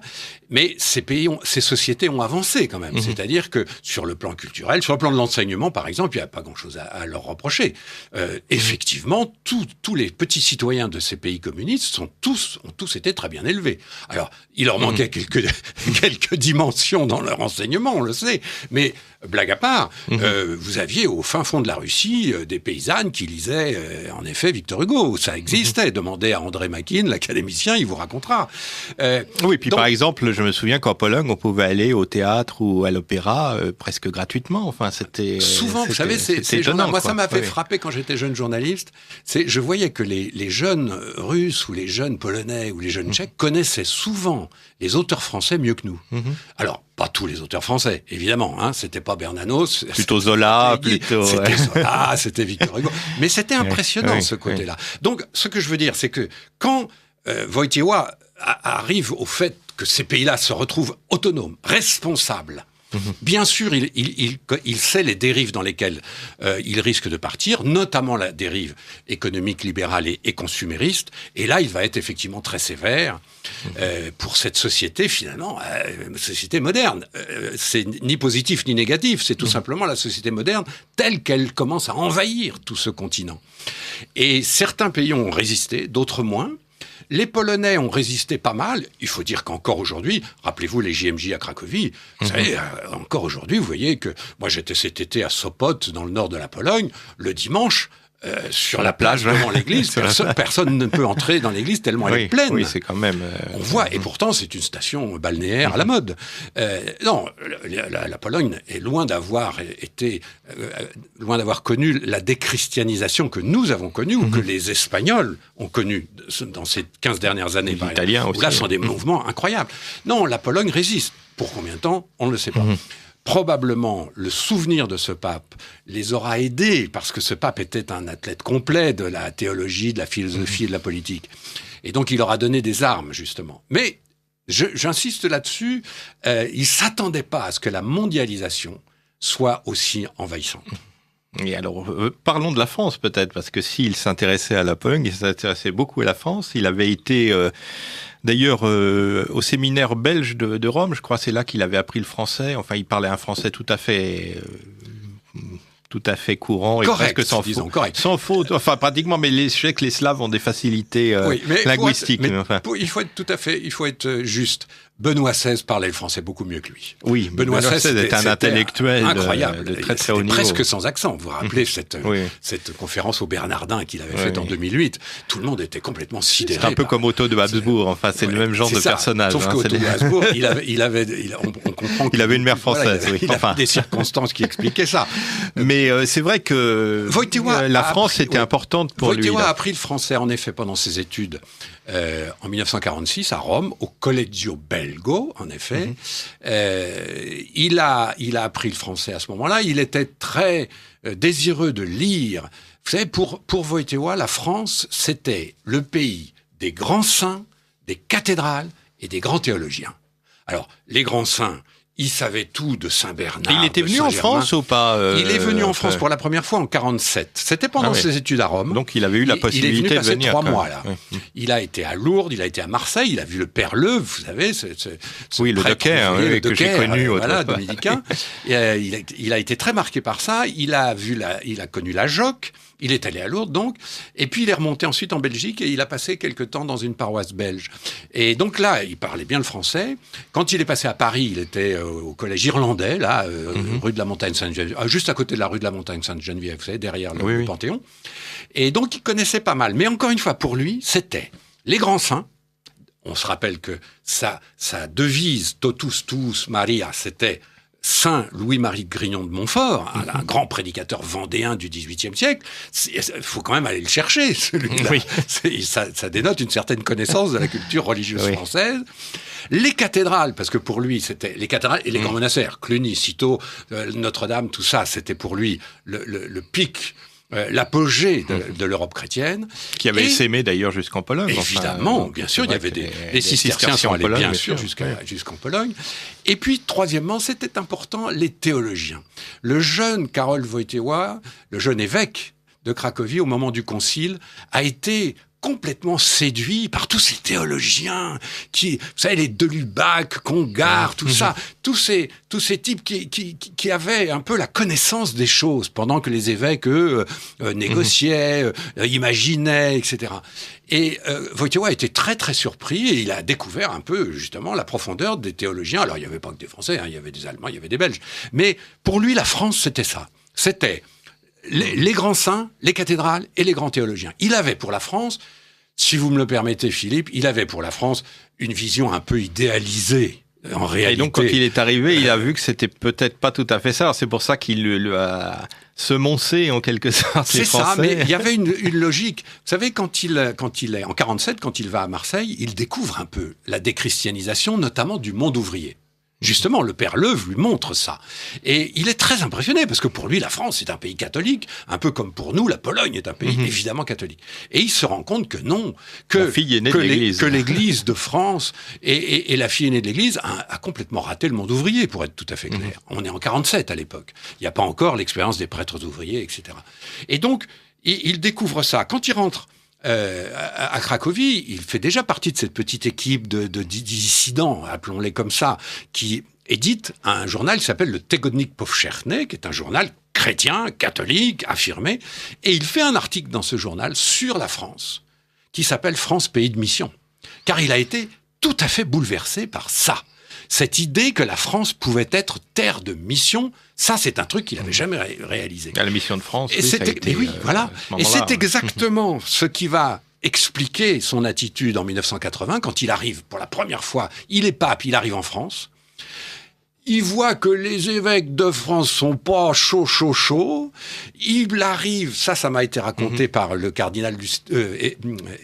mais ces sociétés ont avancé quand même. C'est-à-dire que sur le plan culturel, sur le plan de l'enseignement, par exemple, il n'y a pas grand-chose à leur reprocher. Effectivement, tous les petits citoyens de ces pays communistes ont tous été très bien élevés. Alors, il leur manquait quelques dimensions dans leur enseignement, on le sait, mais blague à part, vous aviez au fin fond de la Russie des paysannes qui lisaient en effet Victor Hugo. Ça existait. Demandez à André Makin, l'académicien, il vous racontera. Oui, puis par exemple, je me souviens qu'en Pologne, on pouvait aller au théâtre ou à l'opéra presque gratuitement. Enfin, c'était souvent, vous savez, c'est étonnant. Moi, ça m'a fait frapper quand j'étais jeune journaliste. Je voyais que les jeunes Russes ou les jeunes Polonais ou les jeunes Tchèques connaissaient souvent les auteurs français mieux que nous. Alors, pas tous les auteurs français, évidemment. C'était pas Bernanos. Plutôt Zola, C'était Zola, c'était Victor Hugo. Mais c'était impressionnant, ce côté-là. Donc, ce que je veux dire, c'est que quand Wojtyła arrive au fait que ces pays-là se retrouvent autonomes, responsables, bien sûr, il sait les dérives dans lesquelles il risque de partir, notamment la dérive économique, libérale et consumériste. Et là, il va être effectivement très sévère pour cette société, finalement, une société moderne. C'est ni positif ni négatif, c'est tout simplement la société moderne telle qu'elle commence à envahir tout ce continent. Et certains pays ont résisté, d'autres moins. Les Polonais ont résisté pas mal. Il faut dire qu'encore aujourd'hui, rappelez-vous les JMJ à Cracovie, vous savez, encore aujourd'hui, vous voyez que moi j'étais cet été à Sopot, dans le nord de la Pologne, le dimanche, sur la plage devant l'église, personne ne peut entrer dans l'église tellement elle est pleine. Oui, c'est quand même... On voit, et pourtant c'est une station balnéaire à la mode. Non, la Pologne est loin d'avoir connu la déchristianisation que nous avons connue, ou que les Espagnols ont connue dans ces 15 dernières années. Les Italiens aussi. Où là, ce sont des mouvements incroyables. Non, la Pologne résiste. Pour combien de temps, on ne le sait pas. Probablement, le souvenir de ce pape les aura aidés, parce que ce pape était un athlète complet de la théologie, de la philosophie et de la politique. Et donc, il leur a donné des armes, justement. Mais, j'insiste là-dessus, il ne s'attendait pas à ce que la mondialisation soit aussi envahissante. Et alors, parlons de la France peut-être, parce que s'il s'intéressait à la Pologne, il s'intéressait beaucoup à la France. Il avait été... D'ailleurs, au séminaire belge de Rome, je crois, c'est là qu'il avait appris le français. Enfin, il parlait un français tout à fait courant et correct, presque sans disons, faute. correct. Sans faute, enfin pratiquement, mais je sais que les Slaves ont des facilités linguistiques. Il faut être juste. Benoît XVI parlait le français beaucoup mieux que lui. Oui, Benoît XVI était un intellectuel incroyable, de très très haut niveau. Presque sans accent. Vous vous rappelez cette conférence au Bernardin qu'il avait faite en 2008. Tout le monde était complètement sidéré. C'est un peu comme Otto de Habsbourg. Enfin, c'est le même genre de personnage. Sauf qu'Otto de Habsbourg, on comprend qu'il avait une mère française. Il avait des circonstances qui expliquaient ça. Mais c'est vrai que la France était importante pour lui. Wojtyła a appris le français, en effet, pendant ses études. En 1946 à Rome, au Collegio Belgo, en effet. Il a appris le français à ce moment-là. Il était très désireux de lire. Vous savez, pour Wojtyła, la France, c'était le pays des grands saints, des cathédrales et des grands théologiens. Alors, les grands saints, il savait tout de Saint-Bernard. Il était venu en France ou pas Il est venu en France pour la première fois en 47. C'était pendant ses études à Rome. Donc il avait eu la possibilité de venir. Il est venu passer 3 mois là. Oui. Il a été à Lourdes, il a été à Marseille, il a vu le Père Leuve, vous savez. Le Docker, que j'ai connu. Voilà, dominicain. Il a été très marqué par ça. Il a connu la Joque. Il est allé à Lourdes, donc, et puis il est remonté ensuite en Belgique et il a passé quelque temps dans une paroisse belge. Et donc là, il parlait bien le français. Quand il est passé à Paris, il était au collège irlandais, là, rue de la Montagne Sainte-Geneviève, juste à côté de la rue de la Montagne Sainte-Geneviève, vous savez, derrière le Panthéon. Et donc, il connaissait pas mal. Mais encore une fois, pour lui, c'était les grands saints. On se rappelle que sa devise, Totus tuus Maria, c'était Saint Louis-Marie de Grignon de Montfort, un grand prédicateur vendéen du XVIIIe siècle. Il faut quand même aller le chercher, celui-là. Oui. Ça dénote une certaine connaissance de la culture religieuse française. Les cathédrales, parce que pour lui, c'était les cathédrales et les grands monastères. Cluny, Cîteaux, Notre-Dame, tout ça, c'était pour lui le pic, l'apogée de l'Europe chrétienne. Qui avait essaimé d'ailleurs jusqu'en Pologne. Évidemment, bien sûr, il y avait les cisterciens sont allés bien sûr jusqu'en Pologne. Et puis, troisièmement, c'était important, les théologiens. Le jeune Karol Wojtyła, le jeune évêque de Cracovie, au moment du concile, a été complètement séduit par tous ces théologiens vous savez, les de Lubac, Congar, tout ça, tous ces types qui avaient un peu la connaissance des choses, pendant que les évêques, eux, négociaient, imaginaient, etc. Et Wojtyła était très très surpris et il a découvert un peu justement la profondeur des théologiens. Alors il n'y avait pas que des Français, il y avait des Allemands, il y avait des Belges. Mais pour lui, la France, c'était ça. C'était les grands saints, les cathédrales et les grands théologiens. Il avait pour la France, si vous me le permettez Philippe, il avait pour la France une vision un peu idéalisée. En réalité. Et donc, quand il est arrivé, il a vu que c'était peut-être pas tout à fait ça. Alors, c'est pour ça qu'il lui a semoncé, en quelque sorte, les Français. C'est ça, mais il y avait une logique. Vous savez, quand il est en 47, quand il va à Marseille, il découvre un peu la déchristianisation, notamment du monde ouvrier. Justement, le Père Leuve lui montre ça. Et il est très impressionné, parce que pour lui, la France est un pays catholique, un peu comme pour nous, la Pologne est un pays évidemment catholique. Et il se rend compte que non, que l'Église de France et la fille aînée de l'Église a complètement raté le monde ouvrier, pour être tout à fait clair. On est en 47 à l'époque. Il n'y a pas encore l'expérience des prêtres ouvriers, etc. Et donc, il découvre ça. Quand il rentre à Cracovie, il fait déjà partie de cette petite équipe de dissidents, appelons-les comme ça, qui édite un journal qui s'appelle le Tygodnik Powszechny, qui est un journal chrétien, catholique, affirmé, et il fait un article dans ce journal sur la France, qui s'appelle France Pays de Mission. Car il a été tout à fait bouleversé par ça. Cette idée que la France pouvait être terre de mission, ça c'est un truc qu'il n'avait jamais réalisé. À la mission de France, Et ça a été, voilà. à ce Et moment-là. c'est exactement ce qui va expliquer son attitude en 1980 quand il arrive pour la première fois. Il est pape, il arrive en France. Il voit que les évêques de France sont pas chauds. Il arrive, ça m'a été raconté par le cardinal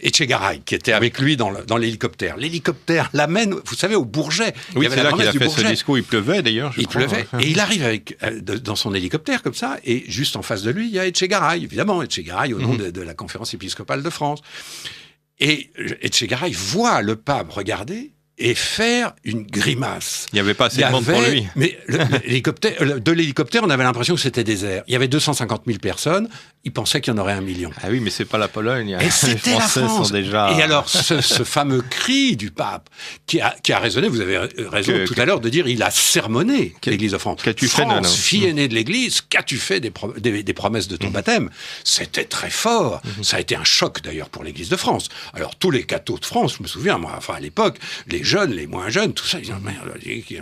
Etchegaray, qui était avec lui dans l'hélicoptère. L'hélicoptère l'amène, vous savez, au Bourget. Oui, Il y avait c'est la là qu'il a promesse du fait ce Bourget. discours. Il pleuvait d'ailleurs, je Il crois. pleuvait, et il arrive avec, dans son hélicoptère comme ça, et juste en face de lui, il y a Etchegaray, évidemment, Etchegaray au nom de la conférence épiscopale de France. Et Etchegaray voit le pape regarder et faire une grimace. Il n'y avait pas assez de monde pour lui. Mais de l'hélicoptère, on avait l'impression que c'était désert. Il y avait 250 000 personnes, il pensait qu'il y en aurait 1 million. Ah oui, mais c'est pas la Pologne. Et Les c'était la Français France. sont déjà... Et alors, ce fameux cri du pape, qui a résonné, vous avez raison tout à l'heure de dire, il a sermonné l'Église de France. Qu'as-tu fait, France, Nana fille aînée de l'Église, qu'as-tu fait des promesses de ton baptême? C'était très fort. Ça a été un choc d'ailleurs pour l'Église de France. Alors, tous les cathos de France, je me souviens, moi, enfin à l'époque, les jeunes, les moins jeunes, tout ça, ils disaient, merde,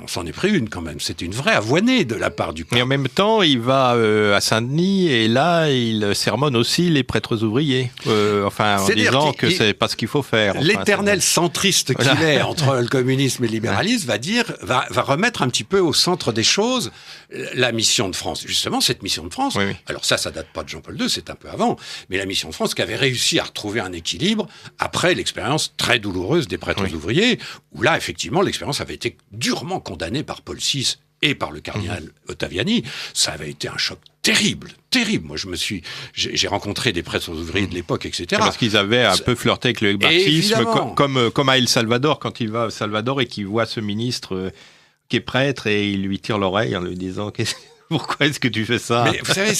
on s'en est pris une quand même. C'était une vraie avoinée de la part du pape. Mais en même temps, il va à Saint-Denis et là, il sermonne aussi les prêtres ouvriers. En C'est-à-dire disant que c'est pas ce qu'il faut faire. Enfin, l'éternel centriste qu'il est entre le communisme et le libéralisme va remettre un petit peu au centre des choses la mission de France. Justement, cette mission de France, oui. alors ça date pas de Jean-Paul II, c'est un peu avant, mais la mission de France qui avait réussi à retrouver un équilibre après l'expérience très douloureuse des prêtres ouvriers, où là, effectivement, l'expérience avait été durement condamnée par Paul VI et par le cardinal Ottaviani. Ça avait été un choc terrible. Moi, j'ai rencontré des prêtres ouvriers de l'époque, etc. Parce qu'ils avaient un peu flirté avec le marxisme, comme à El Salvador, quand il va au Salvador et qu'il voit ce ministre qui est prêtre et il lui tire l'oreille en lui disant pourquoi est-ce que tu fais ça? Mais vous savez,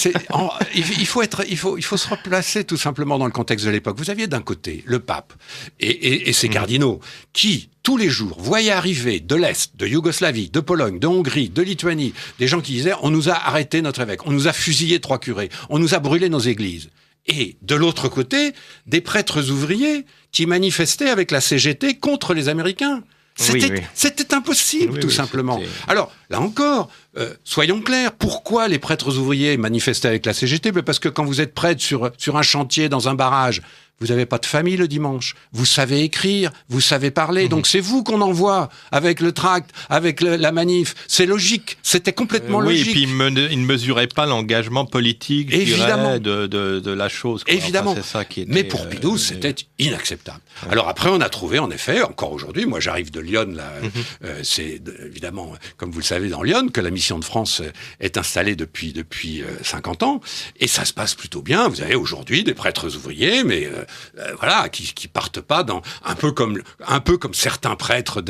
il faut se replacer tout simplement dans le contexte de l'époque. Vous aviez d'un côté le pape et ses cardinaux qui, tous les jours, voyaient arriver de l'Est, de Yougoslavie, de Pologne, de Hongrie, de Lituanie, des gens qui disaient « on nous a arrêté notre évêque, on nous a fusillé 3 curés, on nous a brûlé nos églises ». Et de l'autre côté, des prêtres ouvriers qui manifestaient avec la CGT contre les Américains. C'était impossible, tout simplement. Alors, là encore, soyons clairs, pourquoi les prêtres ouvriers manifestaient avec la CGT? Parce que quand vous êtes prêtre sur un chantier, dans un barrage, vous n'avez pas de famille le dimanche, vous savez écrire, vous savez parler, donc c'est vous qu'on envoie avec le tract, avec la manif. C'est logique, c'était complètement logique. Oui, et puis il ne mesurait pas l'engagement politique, évidemment, de la chose. Quoi. Évidemment, enfin, c'est ça qui était, mais pour Pidou, c'était inacceptable. Ouais. Alors après, on a trouvé, en effet, encore aujourd'hui, moi j'arrive de Lyon, là, c'est évidemment, comme vous le savez, dans Lyon, que la mission de France est installée depuis 50 ans, et ça se passe plutôt bien. Vous avez aujourd'hui des prêtres ouvriers, mais voilà, qui partent pas dans un peu comme certains prêtres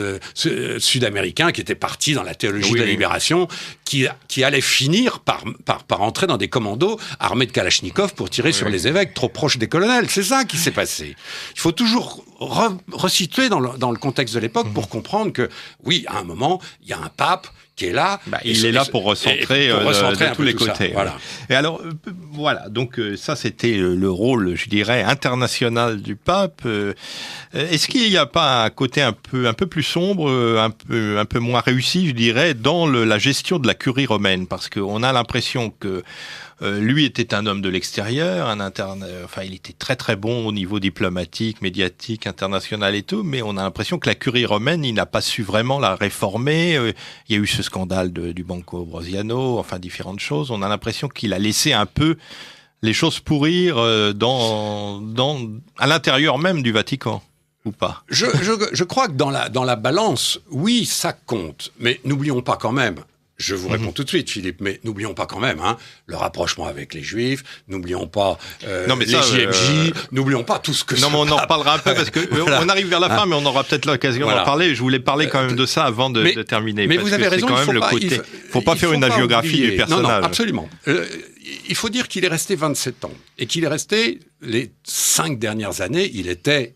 sud-américains qui étaient partis dans la théologie de la libération, qui allaient finir par entrer dans des commandos armés de Kalachnikov pour tirer sur les évêques trop proches des colonels. C'est ça qui s'est passé. Il faut toujours resituer dans le contexte de l'époque pour comprendre que, oui, à un moment, il y a un pape qui est là. Il est là pour recentrer de tous les côtés. Ça, voilà. Et alors, voilà, donc ça c'était le rôle, je dirais, international du pape. Est-ce qu'il n'y a pas un côté un peu plus sombre, un peu moins réussi, je dirais, dans la gestion de la curie romaine? Parce qu'on a l'impression que lui était un homme de l'extérieur, il était très très bon au niveau diplomatique, médiatique, international et tout, mais on a l'impression que la curie romaine, il n'a pas su vraiment la réformer. Il y a eu ce scandale du Banco Brosiano, enfin différentes choses. On a l'impression qu'il a laissé un peu les choses pourrir à l'intérieur même du Vatican. Ou pas? Je crois que dans la balance, oui, ça compte, mais n'oublions pas quand même. Je vous réponds tout de suite, Philippe, mais n'oublions pas quand même le rapprochement avec les Juifs, n'oublions pas les JMJ, n'oublions pas tout ce que... Non, mais on en reparlera un peu, parce que on arrive vers la fin, mais on aura peut-être l'occasion d'en parler. Je voulais parler quand même de ça avant de terminer. Mais vous avez raison, il faut pas faire une agiographie du personnage. Non, absolument. Il faut dire qu'il est resté 27 ans, et qu'il est resté, les 5 dernières années, il était...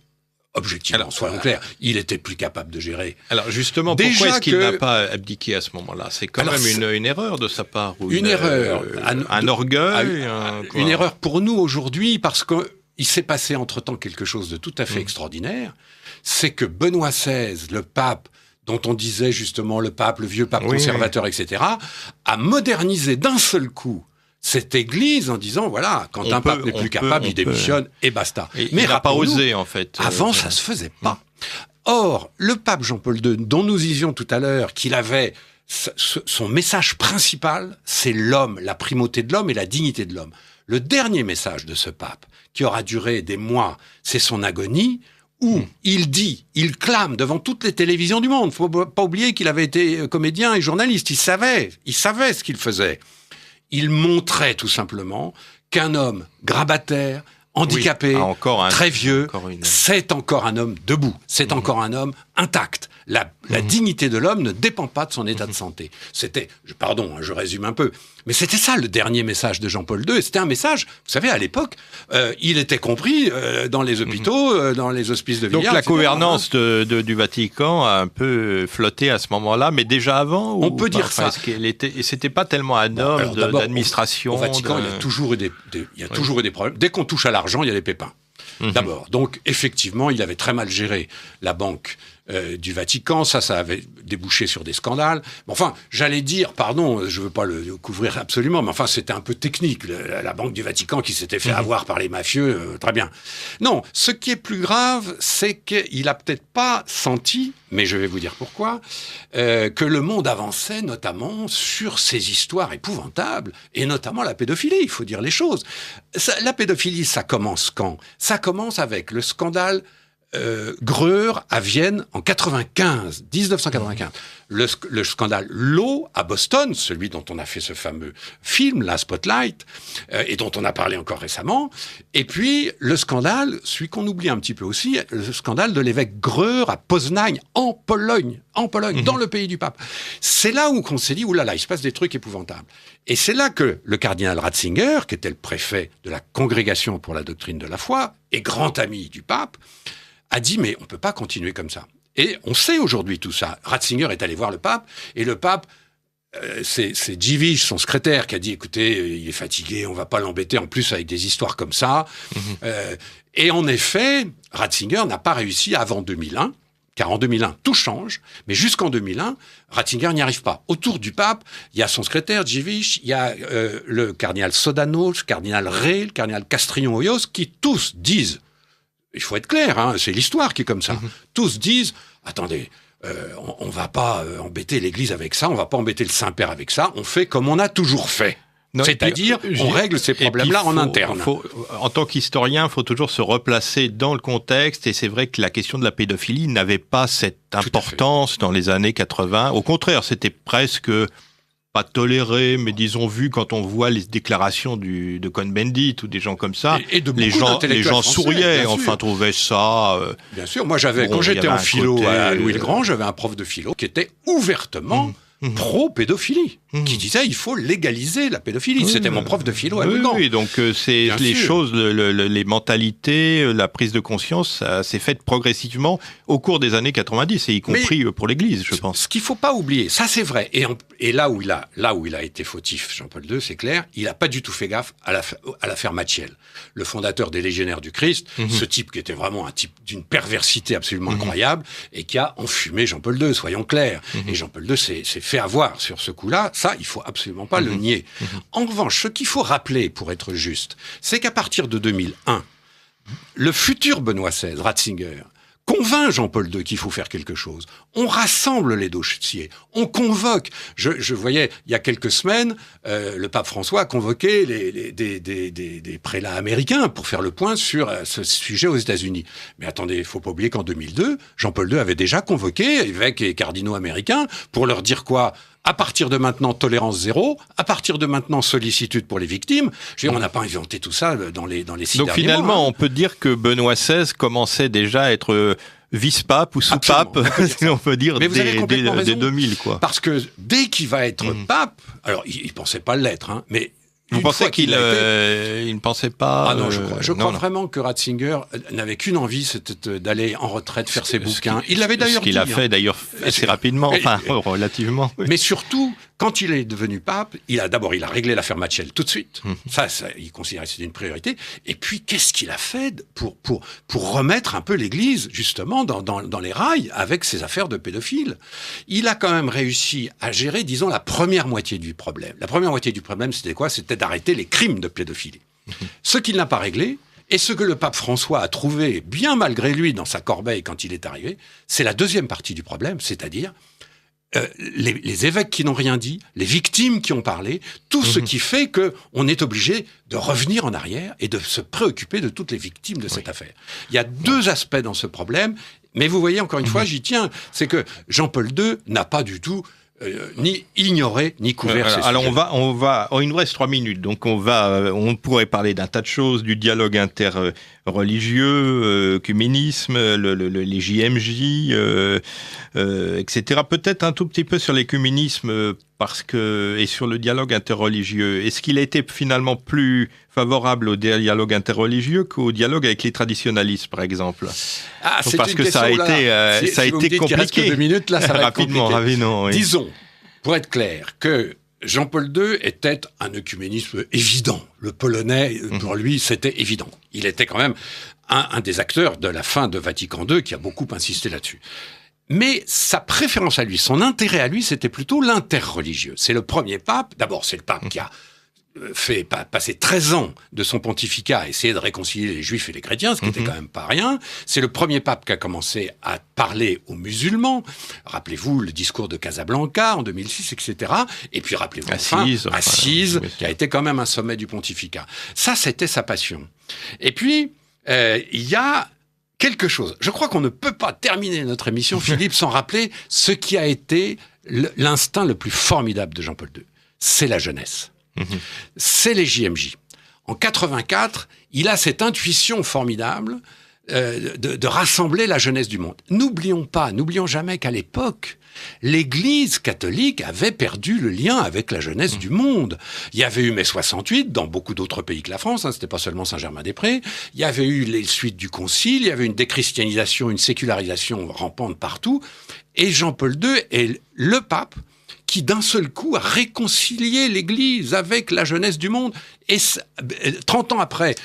Objectivement, soyons clairs, il était plus capable de gérer. Alors justement, pourquoi est-ce qu'il n'a pas abdiqué à ce moment-là? C'est quand même une erreur de sa part. Une erreur. Un orgueil. Une erreur pour nous aujourd'hui, parce que il s'est passé entre-temps quelque chose de tout à fait extraordinaire, c'est que Benoît XVI, le pape, dont on disait justement le pape, le vieux pape conservateur, etc., a modernisé d'un seul coup cette Église en disant, voilà, quand un pape n'est plus capable, il démissionne et basta. Mais il n'a pas osé, en fait. Avant, ça se faisait pas. Or, le pape Jean-Paul II, dont nous disions tout à l'heure qu'il avait son message principal, c'est l'homme, la primauté de l'homme et la dignité de l'homme. Le dernier message de ce pape, qui aura duré des mois, c'est son agonie, où il clame devant toutes les télévisions du monde. Faut pas oublier qu'il avait été comédien et journaliste. Il savait ce qu'il faisait. Il montrait tout simplement qu'un homme grabataire, handicapé, très vieux, c'est encore un homme debout. C'est encore un homme intact. La dignité de l'homme ne dépend pas de son état de santé. C'était, pardon, je résume un peu, mais c'était ça le dernier message de Jean-Paul II. Et c'était un message, vous savez, à l'époque, il était compris dans les hôpitaux, dans les hospices de Villars. Donc la gouvernance du Vatican a un peu flotté à ce moment-là, mais déjà avant. On peut dire ça. C'était pas tellement un homme d'administration. Au Vatican, il y a toujours eu des problèmes. Dès qu'on touche à l'argent, il y a des pépins. D'abord, donc effectivement, il avait très mal géré la banque du Vatican, ça avait débouché sur des scandales. Enfin, j'allais dire, pardon, je veux pas le couvrir absolument, mais enfin, c'était un peu technique, la banque du Vatican qui s'était fait avoir par les mafieux, très bien. Non, ce qui est plus grave, c'est qu'il a peut-être pas senti, mais je vais vous dire pourquoi, que le monde avançait notamment sur ces histoires épouvantables, et notamment la pédophilie, il faut dire les choses. La pédophilie, ça commence quand ? Ça commence avec le scandale Greur à Vienne en 1995. Le scandale Lowe à Boston, celui dont on a fait ce fameux film, la Spotlight, et dont on a parlé encore récemment. Et puis le scandale, celui qu'on oublie un petit peu aussi, le scandale de l'évêque Greur à Poznań, en Pologne, dans le pays du pape. C'est là où on s'est dit, oulala, il se passe des trucs épouvantables. Et c'est là que le cardinal Ratzinger, qui était le préfet de la Congrégation pour la doctrine de la foi, et grand ami du pape, a dit, mais on ne peut pas continuer comme ça. Et on sait aujourd'hui tout ça. Ratzinger est allé voir le pape, et le pape, c'est Dziwisz, son secrétaire, qui a dit, écoutez, il est fatigué, on ne va pas l'embêter en plus avec des histoires comme ça. Et en effet, Ratzinger n'a pas réussi avant 2001, car en 2001, tout change, mais jusqu'en 2001, Ratzinger n'y arrive pas. Autour du pape, il y a son secrétaire, Dziwisz, il y a le cardinal Sodano, le cardinal Rey, le cardinal Castrillon-Hoyos, qui tous disent, il faut être clair, hein, c'est l'histoire qui est comme ça. Tous disent, attendez, on va pas embêter l'Église avec ça, on va pas embêter le Saint-Père avec ça, on fait comme on a toujours fait. C'est-à-dire, on règle ces problèmes-là en interne. En tant qu'historien, il faut toujours se replacer dans le contexte, et c'est vrai que la question de la pédophilie n'avait pas cette importance dans les années 80. Au contraire, c'était presque pas toléré, mais disons vu quand on voit les déclarations de Cohn-Bendit ou des gens comme ça, et de les gens souriaient, enfin trouvaient ça. Bien sûr, moi quand j'étais en philo à Louis le Grand, j'avais un prof de philo qui était ouvertement pro-pédophilie, qui disait il faut légaliser la pédophilie. C'était mon prof de philo à Louis le Grand. Oui, donc c'est les choses, les mentalités, la prise de conscience, ça s'est fait progressivement au cours des années 90, et y compris pour l'Église, je pense. Ce qu'il faut pas oublier, ça c'est vrai, et là où il a été fautif, Jean-Paul II, c'est clair, il a pas du tout fait gaffe à l'affaire Machiel, le fondateur des Légionnaires du Christ, ce type qui était vraiment un type d'une perversité absolument incroyable, et qui a enfumé Jean-Paul II, soyons clairs. Et Jean-Paul II s'est fait avoir sur ce coup-là, ça, il faut absolument pas le nier. En revanche, ce qu'il faut rappeler, pour être juste, c'est qu'à partir de 2001, le futur Benoît XVI, Ratzinger, convainc Jean-Paul II qu'il faut faire quelque chose. On rassemble les dossiers, on convoque. Je voyais, il y a quelques semaines, le pape François a convoqué des prélats américains pour faire le point sur ce sujet aux États-Unis. Mais attendez, il faut pas oublier qu'en 2002, Jean-Paul II avait déjà convoqué évêques et cardinaux américains pour leur dire quoi ? À partir de maintenant, tolérance zéro. À partir de maintenant, sollicitude pour les victimes. Je veux dire, on n'a pas inventé tout ça dans les 6 derniers mois. Donc finalement, on peut dire que Benoît XVI commençait déjà à être vice-pape ou sous-pape, on peut dire, dès 2000, quoi. Parce que dès qu'il va être pape, alors il pensait pas l'être, hein, mais vous pensez qu'il ne pensait pas... Ah non, je crois vraiment que Ratzinger n'avait qu'une envie, c'était d'aller en retraite, faire ses bouquins. Il l'avait d'ailleurs dit. Ce qu'il a fait d'ailleurs assez rapidement, enfin relativement. Mais surtout, Quand il est devenu pape, il a réglé l'affaire Matchel tout de suite. Ça, il considérait que c'était une priorité. Et puis, qu'est-ce qu'il a fait pour remettre un peu l'Église, justement, dans les rails avec ses affaires de pédophiles? Il a quand même réussi à gérer, disons, la première moitié du problème. La première moitié du problème, c'était quoi? C'était d'arrêter les crimes de pédophilie. Ce qu'il n'a pas réglé, et ce que le pape François a trouvé, bien malgré lui, dans sa corbeille quand il est arrivé, c'est la deuxième partie du problème, c'est-à-dire les évêques qui n'ont rien dit, les victimes qui ont parlé, tout ce qui fait qu'on est obligé de revenir en arrière et de se préoccuper de toutes les victimes de cette affaire. Il y a deux aspects dans ce problème, mais vous voyez, encore une fois, j'y tiens, c'est que Jean-Paul II n'a pas du tout ni ignoré, ni couvert ces alors sujets. il nous reste 3 minutes, donc on pourrait parler d'un tas de choses, du dialogue interreligieux, œcuménisme, les JMJ, etc. Peut-être un tout petit peu sur l'œcuménisme et sur le dialogue interreligieux. Est-ce qu'il a été finalement plus favorable au dialogue interreligieux qu'au dialogue avec les traditionalistes, par exemple? Parce que ça a été compliqué. Que 2 minutes, là, ça va être compliqué. Oui. Disons, pour être clair, que Jean-Paul II était un œcuménisme évident. Le polonais, pour lui, c'était évident. Il était quand même un des acteurs de la fin de Vatican II qui a beaucoup insisté là-dessus. Mais sa préférence à lui, son intérêt à lui, c'était plutôt l'interreligieux. C'est le premier pape, d'abord c'est le pape qui a fait passer 13 ans de son pontificat à essayer de réconcilier les juifs et les chrétiens, ce qui était quand même pas rien. C'est le premier pape qui a commencé à parler aux musulmans. Rappelez-vous le discours de Casablanca en 2006, etc. Et puis rappelez-vous Assise, qui a été quand même un sommet du pontificat. Ça, c'était sa passion. Et puis, il y a quelque chose. Je crois qu'on ne peut pas terminer notre émission, Philippe, sans rappeler ce qui a été l'instinct le plus formidable de Jean-Paul II. C'est la jeunesse. C'est les JMJ. En 84, il a cette intuition formidable de rassembler la jeunesse du monde. N'oublions jamais qu'à l'époque, l'Église catholique avait perdu le lien avec la jeunesse du monde. Il y avait eu mai 68 dans beaucoup d'autres pays que la France, c'était pas seulement Saint-Germain-des-Prés. Il y avait eu les suites du Concile, il y avait une déchristianisation, une sécularisation rampante partout. Et Jean-Paul II est le pape qui d'un seul coup a réconcilié l'Église avec la jeunesse du monde. Et 30 ans après,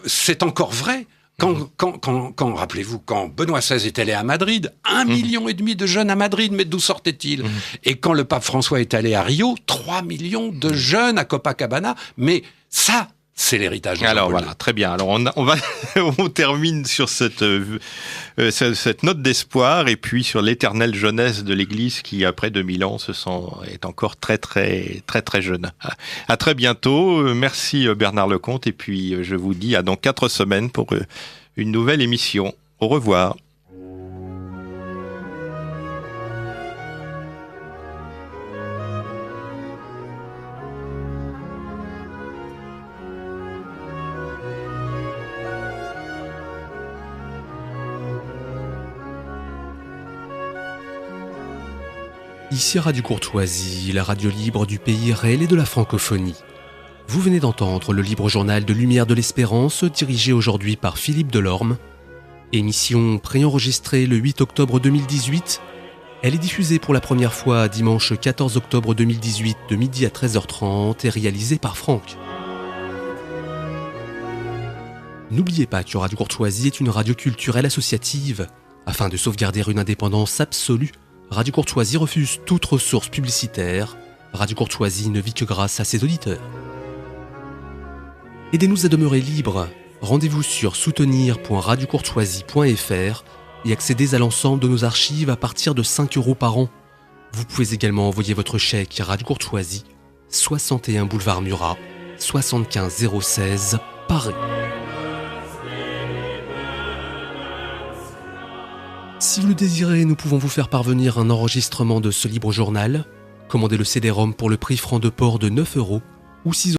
c'est encore vrai. Rappelez-vous, quand Benoît XVI est allé à Madrid, 1,5 million de jeunes à Madrid, mais d'où sortaient-ils? Et quand le pape François est allé à Rio, 3 millions de jeunes à Copacabana, mais ça, c'est l'héritage de Jean-Paul II. Alors voilà, très bien. Alors on termine sur cette note d'espoir et puis sur l'éternelle jeunesse de l'Église qui, après 2000 ans, est encore très très très très jeune. À très bientôt. Merci Bernard Lecomte et puis je vous dis à dans 4 semaines pour une nouvelle émission. Au revoir. Ici Radio Courtoisie, la radio libre du pays réel et de la francophonie. Vous venez d'entendre le libre journal de Lumière de l'Espérance, dirigé aujourd'hui par Philippe Delorme. Émission préenregistrée le 8 octobre 2018. Elle est diffusée pour la première fois dimanche 14 octobre 2018 de midi à 13h30 et réalisée par Franck. N'oubliez pas que Radio Courtoisie est une radio culturelle associative. Afin de sauvegarder une indépendance absolue, Radio Courtoisie refuse toute ressource publicitaire. Radio Courtoisie ne vit que grâce à ses auditeurs. Aidez-nous à demeurer libres. Rendez-vous sur soutenir.radiocourtoisie.fr et accédez à l'ensemble de nos archives à partir de 5 € par an. Vous pouvez également envoyer votre chèque à Radio Courtoisie, 61 boulevard Murat, 75 016, Paris. Si vous le désirez, nous pouvons vous faire parvenir un enregistrement de ce libre journal. Commandez le CD-ROM pour le prix franc de port de 9 € ou 6 €